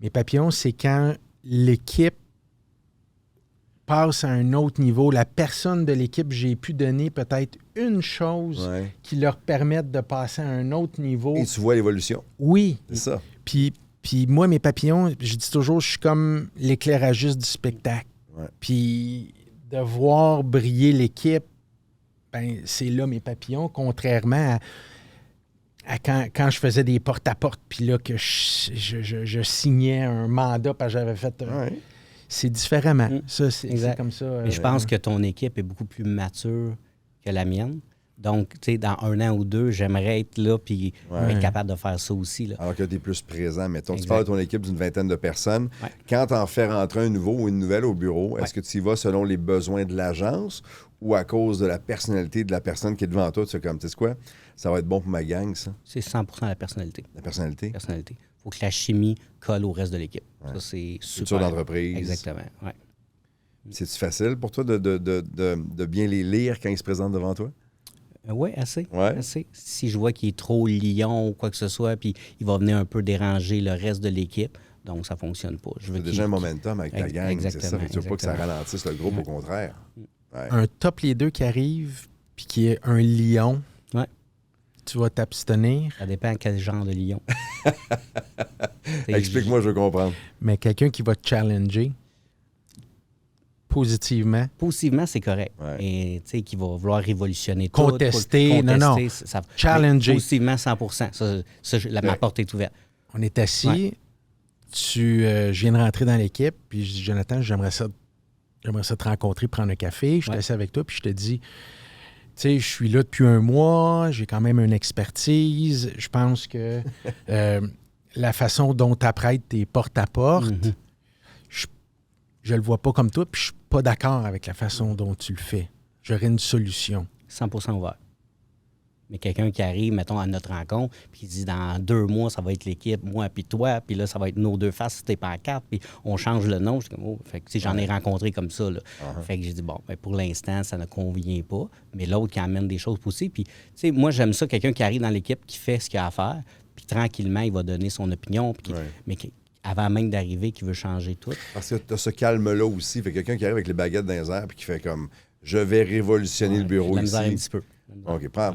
Mes papillons, c'est quand l'équipe passe à un autre niveau. La personne de l'équipe, j'ai pu donner peut-être une chose qui leur permette de passer à un autre niveau. Et tu vois l'évolution. Oui. C'est ça. Puis moi, mes papillons, je dis toujours, je suis comme l'éclairagiste du spectacle. Ouais. Puis de voir briller l'équipe, ben c'est là mes papillons, contrairement à quand je faisais des porte-à-porte, puis là que je signais un mandat parce que j'avais fait... C'est différemment. Ça, c'est comme ça. Mais je pense que ton équipe est beaucoup plus mature que la mienne. Donc, tu sais, dans 1 an ou 2, j'aimerais être là puis être capable de faire ça aussi. Là. Alors que tu es plus présent. Mettons, tu parles de ton équipe d'une vingtaine de personnes. Quand tu en fais rentrer un nouveau ou une nouvelle au bureau, est-ce que tu y vas selon les besoins de l'agence ou à cause de la personnalité de la personne qui est devant toi? Tu sais comme, tu sais quoi, ça va être bon pour ma gang, ça? C'est 100% la personnalité. La personnalité? La personnalité. Il faut que la chimie colle au reste de l'équipe. Ça, c'est super. Culture d'entreprise. Exactement, C'est-tu facile pour toi de bien les lire quand ils se présentent devant toi? Oui, assez. Ouais. Assez. Si je vois qu'il est trop lion ou quoi que ce soit, puis il va venir un peu déranger le reste de l'équipe, donc ça ne fonctionne pas. C'est déjà un momentum avec ta gang, c'est ça. Tu veux pas que ça ralentisse le groupe, au contraire. Ouais. Un top leader qui arrive puis qui est un lion, tu vas t'abstenir. Ça dépend quel genre de lion. Explique-moi, je veux comprendre. Mais quelqu'un qui va te challenger positivement. Positivement, c'est correct. Et tu sais, qui va vouloir révolutionner tout. Contester, non. Challenger. Positivement, 100%. Ma porte est ouverte. On est assis. Je viens de rentrer dans l'équipe, puis je dis, Jonathan, j'aimerais ça te rencontrer, prendre un café. Je suis assis avec toi, puis je te dis, tu sais, je suis là depuis 1 mois, j'ai quand même une expertise. Je pense que la façon dont tu apprêtes tes porte-à-porte, je le vois pas comme toi, puis je suis pas d'accord avec la façon dont tu le fais. J'aurais une solution. 100% ouvert. Mais quelqu'un qui arrive, mettons, à notre rencontre, puis qui dit dans 2 mois, ça va être l'équipe, moi puis toi, puis là, ça va être nos 2 faces sur tes pancartes, puis on change le nom. Je suis comme, oh, fait que, j'en ai rencontré comme ça. Là. Fait que j'ai dit, bon, ben, pour l'instant, ça ne convient pas, mais l'autre qui amène des choses possibles. Puis, tu sais, moi, j'aime ça, quelqu'un qui arrive dans l'équipe, qui fait ce qu'il a à faire, puis tranquillement, il va donner son opinion, puis mais avant même d'arriver, qui veut changer tout. Parce que tu as ce calme-là aussi. Fait quelqu'un qui arrive avec les baguettes dans les airs puis qui fait comme je vais révolutionner le bureau la misère ici. un petit peu. OK, prends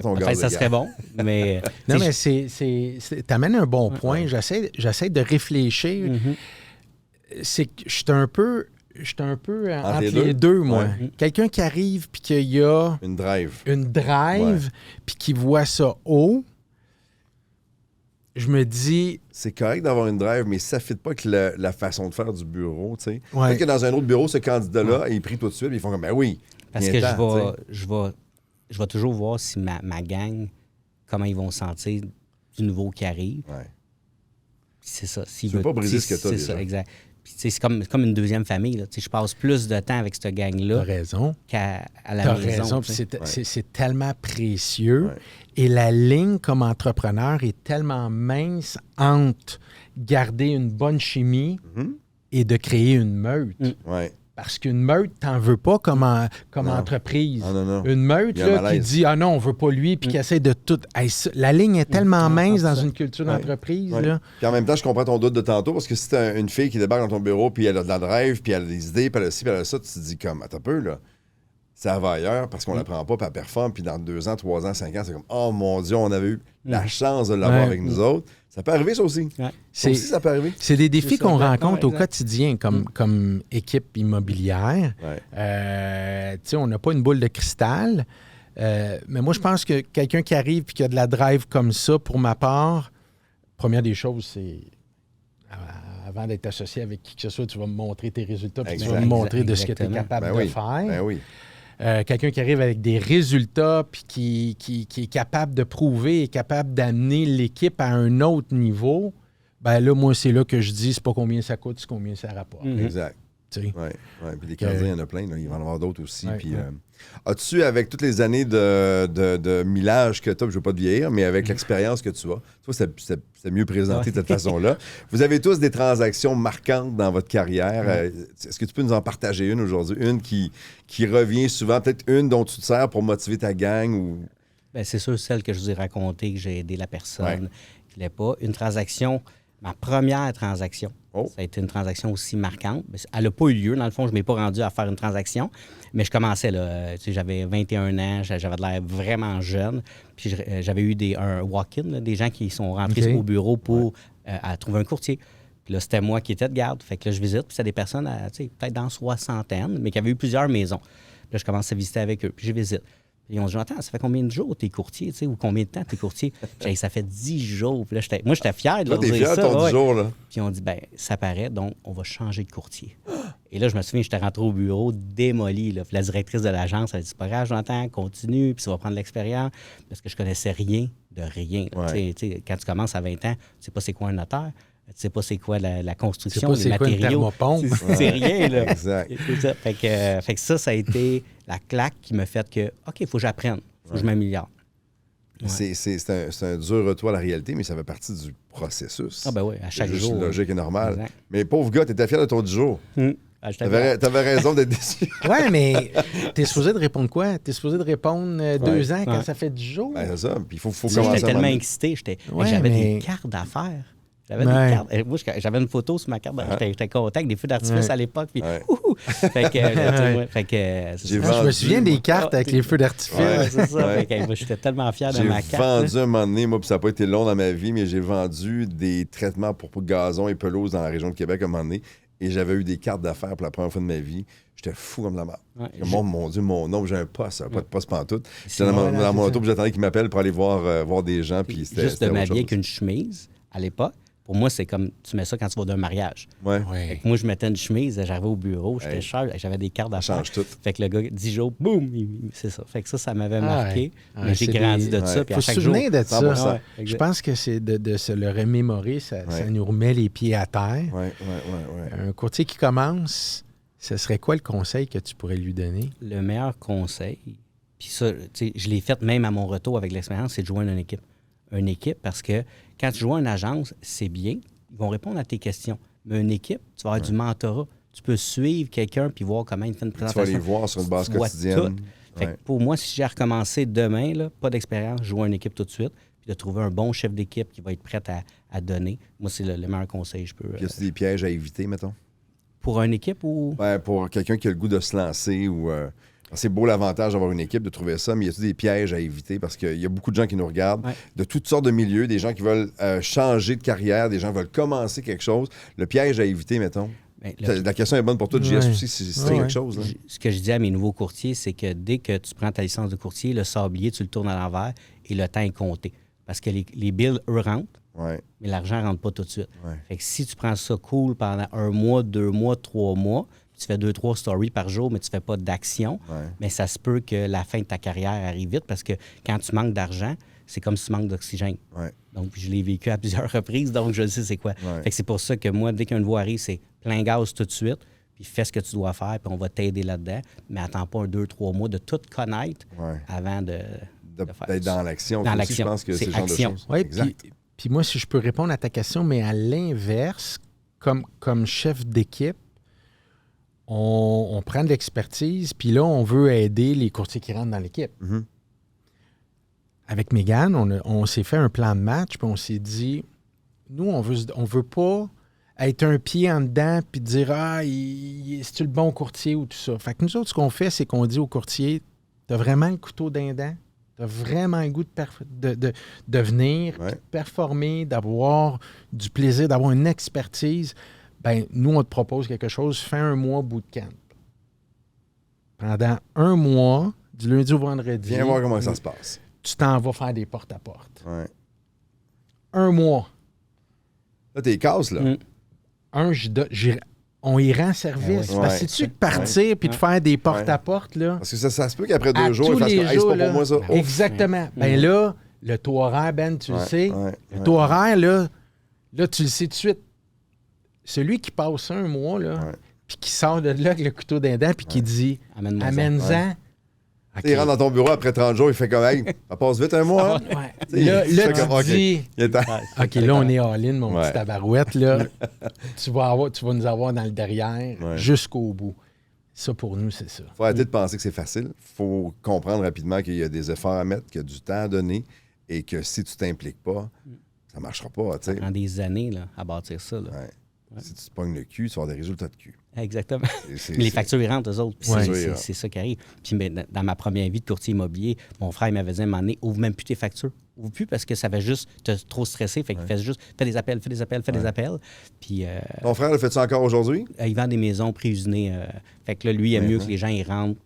ton Enfin, gaz. ça serait bon, mais... Non, mais t'amènes un bon point. J'essaie de réfléchir. C'est que je suis un peu entre les deux, moi. Ouais. Quelqu'un qui arrive puis qu'il y a Une drive. puis qui voit ça haut, je me dis... C'est correct d'avoir une drive, mais ça ne fit pas avec la façon de faire du bureau, tu sais. Ouais. Peut-être que dans un autre bureau, ce candidat-là est pris tout de suite, puis ils font comme, ben oui. Parce que je vais toujours voir si ma gang, comment ils vont se sentir du nouveau qui arrive. Ouais. Puis c'est ça. Tu veux pas briser ce que tu as C'est déjà. ça, exact. Puis c'est comme une deuxième famille. Là. Je passe plus de temps avec cette gang-là T'as raison. qu'à la T'as maison. raison. Puis c'est tellement précieux. Ouais. Et la ligne comme entrepreneur est tellement mince entre garder une bonne chimie et de créer une meute. Ouais. Parce qu'une meute, t'en veux pas comme entreprise. Ah, non. Une meute Il y a un là, qui malaise. dit « Ah non, on veut pas lui », puis qui essaie de tout... Hey, la ligne est tellement mince dans 100%. une culture d'entreprise. Ouais. Là. Puis en même temps, je comprends ton doute de tantôt, parce que si t'as une fille qui débarque dans ton bureau, puis elle a de la drive, puis elle a des idées, puis elle a ci, puis elle a ça, tu te dis comme, attends un peu, là, ça va ailleurs, parce qu'on la prend pas, puis elle performe, puis dans 2 ans, 3 ans, 5 ans, c'est comme, oh mon Dieu, on avait eu la chance de l'avoir avec nous autres. Ça peut arriver, ça aussi. Ouais. Ça aussi, ça peut arriver. C'est des défis C'est ça, qu'on exactement, rencontre au exact. quotidien comme équipe immobilière. Ouais. Tu sais, on n'a pas une boule de cristal. Mais moi, je pense que quelqu'un qui arrive et qui a de la drive comme ça, pour ma part, première des choses, c'est avant d'être associé avec qui que ce soit, tu vas me montrer tes résultats puis tu vas me Exact. montrer de ce que tu es Exactement. capable Ben de oui. faire. Ben oui. Quelqu'un qui arrive avec des résultats puis qui est capable de prouver et capable d'amener l'équipe à un autre niveau, ben là, moi, c'est là que je dis, c'est pas combien ça coûte, c'est combien ça rapporte. Exact. Tu sais. Oui. Puis les candidats, il y en a plein. Là. Il va y en avoir d'autres aussi. Ouais, Puis, ouais. as-tu, avec toutes les années de millage que tu as, je ne veux pas te vieillir, mais avec l'expérience que tu as, toi, c'est mieux présenté de cette façon-là. Vous avez tous des transactions marquantes dans votre carrière. Est-ce que tu peux nous en partager une aujourd'hui? Une qui revient souvent, peut-être une dont tu te sers pour motiver ta gang ou... Ben, c'est sûr, celle que je vous ai racontée, que j'ai aidé la personne qui ne l'est pas. Une transaction, ma première transaction, ça a été une transaction aussi marquante. Elle n'a pas eu lieu. Dans le fond, je ne m'ai pas rendu à faire une transaction, mais je commençais là. Tu sais, j'avais 21 ans, j'avais de l'air vraiment jeune. Puis j'avais eu un walk-in, là, des gens qui sont rentrés au bureau pour à trouver un courtier. Puis là, c'était moi qui étais de garde. Fait que là, je visite. Puis c'était des personnes, tu sais, peut-être dans soixantaine, mais qui avaient eu plusieurs maisons. Puis là, je commence à visiter avec eux. Puis je visite. Puis ils ont dit, attends, ça fait combien de jours t'es courtier, tu sais, ou combien de temps t'es courtier? Puis ça fait 10 jours. Puis là, moi, j'étais fier de Là, leur t'es dire fier ça. de ton 10 jours, là. Puis ils ont dit, ben ça paraît, donc on va changer de courtier. Et là, je me souviens, j'étais rentré au bureau démoli. Là. Puis la directrice de l'agence, elle a dit, c'est pas grave, Jonathan, continue, puis ça va prendre de l'expérience. Parce que je connaissais rien de rien. Tu sais, quand tu commences à 20 ans, tu sais pas c'est quoi un notaire. Tu sais pas c'est quoi la construction, les c'est quoi une matériaux. thermopompe. C'est rien, là. Exact. C'est ça. Fait que ça a été la claque qui m'a fait que, OK, il faut que j'apprenne. Il faut que je m'améliore. Ouais. C'est un dur retour à la réalité, mais ça fait partie du processus. Ah ben oui, à chaque C'est juste jour. logique et normal. Exact. Mais pauvre gars, t'étais fier de ton 10 jours. Ah, j'étais fier. T'avais raison d'être déçu. Ouais, mais t'es supposé de répondre quoi? T'es supposé de répondre 2 ans quand ça fait 10 jours? Ben, c'est ça. Puis il faut J'étais commencer à tellement m'amener. excité. Ouais, j'avais mais- des cartes d'affaires. J'avais Ouais. des cartes. Moi, j'avais une photo sur ma carte. J'étais content avec des feux d'artifice Ouais. à l'époque. Puis, Ouais. ouhou! Fait que, tu sais, ouais, fait que, c'est J'ai ça. Ah, je me vendu, souviens des moi. cartes avec les feux d'artifice. Ouais, c'est ça. Ouais. Fait que, moi, j'étais tellement fier de J'ai ma carte. là. vendu un moment donné, moi, puis ça n'a pas été long dans ma vie, mais j'ai vendu des traitements pour gazon et pelouse dans la région de Québec à un moment donné. Et j'avais eu des cartes d'affaires pour la première fois de ma vie. J'étais fou comme la merde. Ouais, Mon Dieu, mon nom, j'ai un poste, pas de poste pantoute. J'étais C'est dans voilà, mon c'est auto, puis j'attendais qu'ils m'appellent pour aller voir des gens. Puis c'était Juste de autre m'habiller chose. avec une chemise, à l'époque, pour moi, c'est comme tu mets ça quand tu vas d'un mariage. Ouais, Fait Ouais. que moi, je mettais une chemise, j'arrivais au bureau, j'étais Hey. cher, j'avais des cartes ça d'affaires. change tout. Fait que le gars, 10 jours, boum, c'est ça. Fait que ça m'avait marqué. Ouais, Mais j'ai c'est grandi des- de ça. Puis Faut à se chaque jour. souvenir de ça. 100%. Ouais, Je exact. pense que c'est de se le remémorer, ça nous remet les pieds à terre. Ouais. Un courtier qui commence, ce serait quoi le conseil que tu pourrais lui donner? Le meilleur conseil, puis ça, tu sais, je l'ai fait même à mon retour avec l'expérience, c'est de joindre une équipe. Une équipe, parce que quand tu joins une agence, c'est bien, ils vont répondre à tes questions. Mais une équipe, tu vas avoir du mentorat. Tu peux suivre quelqu'un puis voir comment il fait une Tu vas présentation. les voir sur une base Tu vois quotidienne. tout. Fait que pour moi, si j'ai recommencé demain, là, pas d'expérience, je joue à une équipe tout de suite. puis de trouver un bon chef d'équipe qui va être prêt à donner. Moi, c'est le meilleur conseil que je peux. Y a-t-il des pièges à éviter, mettons? Pour une équipe ou... Ben, pour quelqu'un qui a le goût de se lancer ou... c'est beau l'avantage d'avoir une équipe, de trouver ça, mais y a-t-il des pièges à éviter? Parce qu'il y a beaucoup de gens qui nous regardent, de toutes sortes de milieux, des gens qui veulent changer de carrière, des gens qui veulent commencer quelque chose. Le piège à éviter, mettons? La question est bonne pour toi, JS aussi, si c'est quelque chose. Là. Ce que je dis à mes nouveaux courtiers, c'est que dès que tu prends ta licence de courtier, le sablier, tu le tournes à l'envers et le temps est compté. Parce que les bills, eux, rentrent, mais l'argent ne rentre pas tout de suite. Fait que si tu prends ça cool pendant 1 mois, 2 mois, 3 mois, tu fais 2-3 stories par jour, mais tu ne fais pas d'action, mais ça se peut que la fin de ta carrière arrive vite parce que quand tu manques d'argent, c'est comme si tu manques d'oxygène. Donc, je l'ai vécu à plusieurs reprises, donc je sais c'est quoi. Fait que c'est pour ça que moi, dès qu'un nouveau arrive, c'est plein gaz tout de suite, puis fais ce que tu dois faire, puis on va t'aider là-dedans, mais attends pas 2-3 mois de tout connaître avant de faire d'être dans l'action. Dans aussi, l'action. Je pense que c'est le genre de choses. Oui, puis moi, si je peux répondre à ta question, mais à l'inverse, comme chef d'équipe, on prend de l'expertise, puis là, on veut aider les courtiers qui rentrent dans l'équipe. Mm-hmm. Avec Mégane, on s'est fait un plan de match, puis on s'est dit, nous, on veut pas être un pied en dedans, puis dire, c'est-tu le bon courtier ou tout ça. Fait que nous autres, ce qu'on fait, c'est qu'on dit au courtier, t'as vraiment le couteau d'un dent, t'as vraiment le goût de venir, de performer, d'avoir du plaisir, d'avoir une expertise. Ben nous, on te propose quelque chose, fais 1 mois bootcamp. Pendant 1 mois, du lundi au vendredi. Viens voir comment ça se passe. Tu t'en vas faire des porte-à-porte. 1 mois. Là, t'es casse, là. On y rend service. Parce que c'est-tu de partir puis de faire des porte-à-porte, là? Parce que ça se peut qu'après 2 jours, tous il fasse les comme, hey, c'est jours, pas là, pour moi, ça. Exactement. Ben là, le taux horaire, Ben, tu le sais. Le taux horaire, là, tu le sais tout de suite. Celui qui passe 1 mois, là, puis qui sort de là avec le couteau d'un dent, puis qui dit « Amène-en ». Okay. Il rentre dans ton bureau après 30 jours, il fait comme, hey, ça passe vite 1 mois. Hein? Là, tu dis, OK, là, on est all-in, mon Ouais. petit tabarouette. Là. tu vas nous avoir dans le derrière jusqu'au bout. Ça, pour nous, c'est ça. Il faut arrêter de penser que c'est facile. Il faut comprendre rapidement qu'il y a des efforts à mettre, qu'il y a du temps à donner et que si tu t'impliques pas, ça ne marchera pas. Ça prend des années là, à bâtir ça. Là. Si tu te pognes le cul, tu vas avoir des résultats de cul. Exactement. Mais les factures, ils rentrent, eux autres. C'est ça qui arrive. Puis dans ma première vie de courtier immobilier, mon frère il m'avait dit à un moment donné, ouvre même plus tes factures. Ouvre plus parce que ça va juste te trop stresser. Fait qu'il fait juste, fais des appels. Puis, ton frère le fait-tu encore aujourd'hui? Il vend des maisons pré-usinées. Fait que là, lui, il aime mieux que les gens ils rentrent.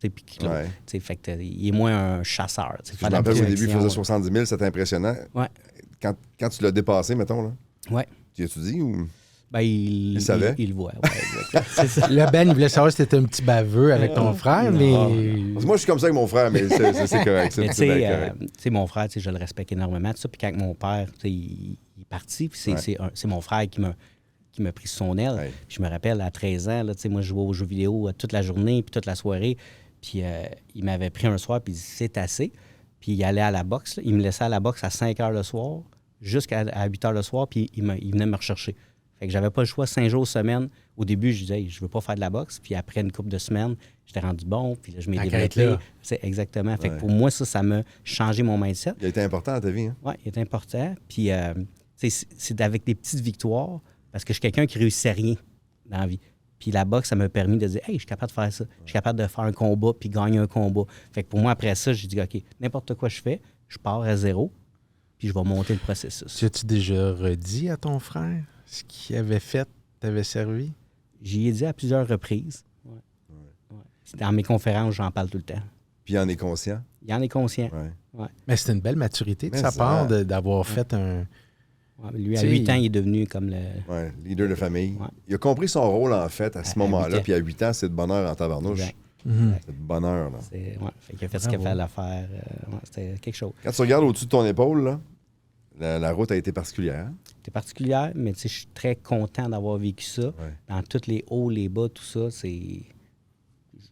Fait que il est moins un chasseur. Je me rappelle au début, il faisait 70 000, c'était impressionnant. Quand tu l'as dépassé, mettons, là. Tu as-tu dit ou... Ben, il savait. Il le voit. C'est ça. Là, Ben, il voulait savoir si t'étais un petit baveux avec ton frère, mais... Parce que moi, je suis comme ça avec mon frère, mais c'est correct. Tu sais, mon frère, je le respecte énormément. Puis quand mon père, il est parti, puis c'est mon frère qui m'a pris sous son aile. Puis je me rappelle, à 13 ans, là, moi, je jouais aux jeux vidéo toute la journée, puis toute la soirée. Puis il m'avait pris un soir, puis il dit, c'est assez. Puis il allait à la boxe. Là. Il me laissait à la boxe à 5 h le soir, jusqu'à 8 h le soir, puis il venait me rechercher. Fait que j'avais pas le choix 5 jours semaine. Au début, je disais, je veux pas faire de la boxe. Puis après une couple de semaines, j'étais rendu bon. Puis là, je m'ai développé. C'est exactement. Fait que pour moi, ça m'a changé mon mindset. Il a été important dans ta vie. Hein? Oui, il est important. Puis c'est avec des petites victoires. Parce que je suis quelqu'un qui réussit rien dans la vie. Puis la boxe, ça m'a permis de dire, hey, je suis capable de faire ça. Je suis capable de faire un combat puis gagner un combat. Fait que pour moi, après ça, j'ai dit, OK, n'importe quoi je fais, je pars à 0. Puis je vais monter le processus. Tu as-tu déjà redit à ton frère ce qu'il avait fait t'avait servi? J'y ai dit à plusieurs reprises. Dans mes conférences, j'en parle tout le temps. Puis il en est conscient? Il en est conscient. Mais c'est une belle maturité de sa part d'avoir fait un... Lui, à 8 ans, il est devenu comme le... leader de famille. Il a compris son rôle, en fait, à ce moment-là. Puis à 8 ans, c'est de bonheur en tabarnouche. C'est de bonheur, là. Fait qu'il a fait ce qu'il fallait à faire. C'était quelque chose. Quand tu regardes au-dessus de ton épaule, là, la route a été particulière. C'était particulière, mais je suis très content d'avoir vécu ça. Dans tous les hauts, les bas, tout ça, c'est...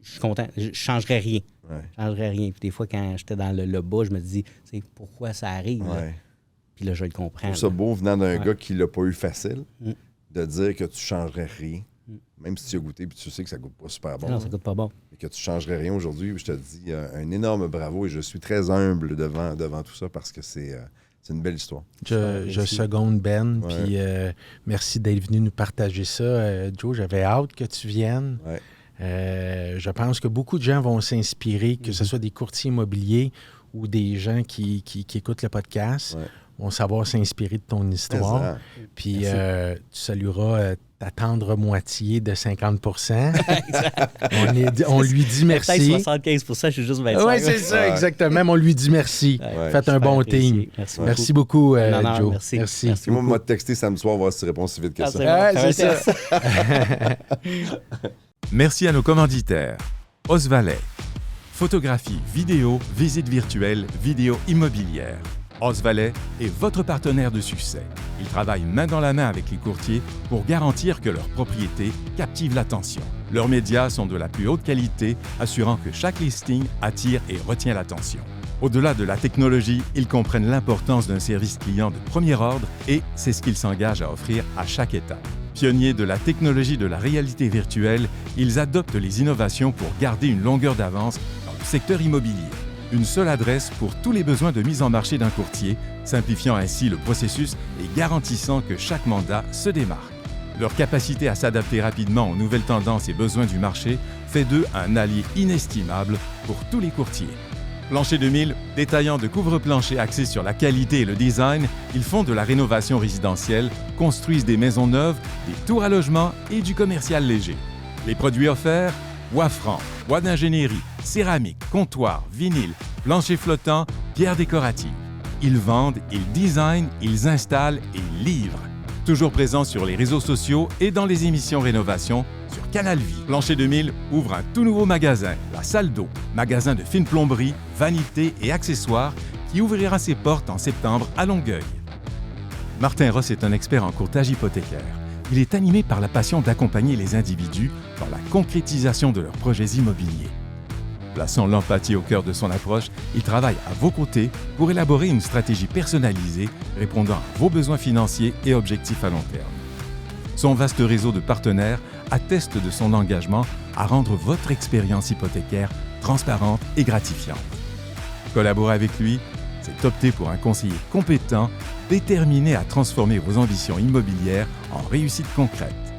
Je suis content. Je ne changerais rien. Je changerais rien. Puis des fois, quand j'étais dans le bas, je me dis, pourquoi ça arrive? Là? Puis là, je le comprends. Je trouve ça beau venant d'un gars qui l'a pas eu facile, de dire que tu changerais rien. Même si tu as goûté puis tu sais que ça goûte pas super bon. Non, ça goûte pas bon. Mais que tu ne changerais rien aujourd'hui. Je te dis un énorme bravo et je suis très humble devant tout ça parce que c'est une belle histoire. Je seconde Ben, puis merci d'être venu nous partager ça. Joe, j'avais hâte que tu viennes. Ouais. Je pense que beaucoup de gens vont s'inspirer, que ce soit des courtiers immobiliers ou des gens qui écoutent le podcast, vont savoir s'inspirer de ton histoire. Puis tu salueras ta tendre moitié de 50 on lui dit merci. Peut-être 75 je suis juste 25. Oui, c'est ça, exactement. On lui dit merci. Faites un bon team. Merci beaucoup, Joe. Merci. Moi, m'a texté samedi soir, voir si tu réponds si vite que ça. C'est ça. Merci à nos commanditaires. Osvalet. Photographie, vidéo, visite virtuelle, vidéo immobilière. Osvalet est votre partenaire de succès. Ils travaillent main dans la main avec les courtiers pour garantir que leur propriété captive l'attention. Leurs médias sont de la plus haute qualité, assurant que chaque listing attire et retient l'attention. Au-delà de la technologie, ils comprennent l'importance d'un service client de premier ordre et c'est ce qu'ils s'engagent à offrir à chaque étape. Pionniers de la technologie de la réalité virtuelle, ils adoptent les innovations pour garder une longueur d'avance dans le secteur immobilier. Une seule adresse pour tous les besoins de mise en marché d'un courtier, simplifiant ainsi le processus et garantissant que chaque mandat se démarque. Leur capacité à s'adapter rapidement aux nouvelles tendances et besoins du marché fait d'eux un allié inestimable pour tous les courtiers. Plancher 2000, détaillant de couvre-plancher axés sur la qualité et le design, ils font de la rénovation résidentielle, construisent des maisons neuves, des tours à logement et du commercial léger. Les produits offerts, bois franc, bois d'ingénierie, céramique, comptoir, vinyle, plancher flottant, pierres décoratives. Ils vendent, ils designent, ils installent et ils livrent. Toujours présents sur les réseaux sociaux et dans les émissions rénovation sur Canal Vie. Plancher 2000 ouvre un tout nouveau magasin, la Salle d'eau, magasin de fine plomberie, vanité et accessoires qui ouvrira ses portes en septembre à Longueuil. Martin Ross est un expert en courtage hypothécaire. Il est animé par la passion d'accompagner les individus dans la concrétisation de leurs projets immobiliers. Plaçant l'empathie au cœur de son approche, il travaille à vos côtés pour élaborer une stratégie personnalisée répondant à vos besoins financiers et objectifs à long terme. Son vaste réseau de partenaires atteste de son engagement à rendre votre expérience hypothécaire transparente et gratifiante. Collaborer avec lui, c'est opter pour un conseiller compétent, déterminé à transformer vos ambitions immobilières en réussite concrète.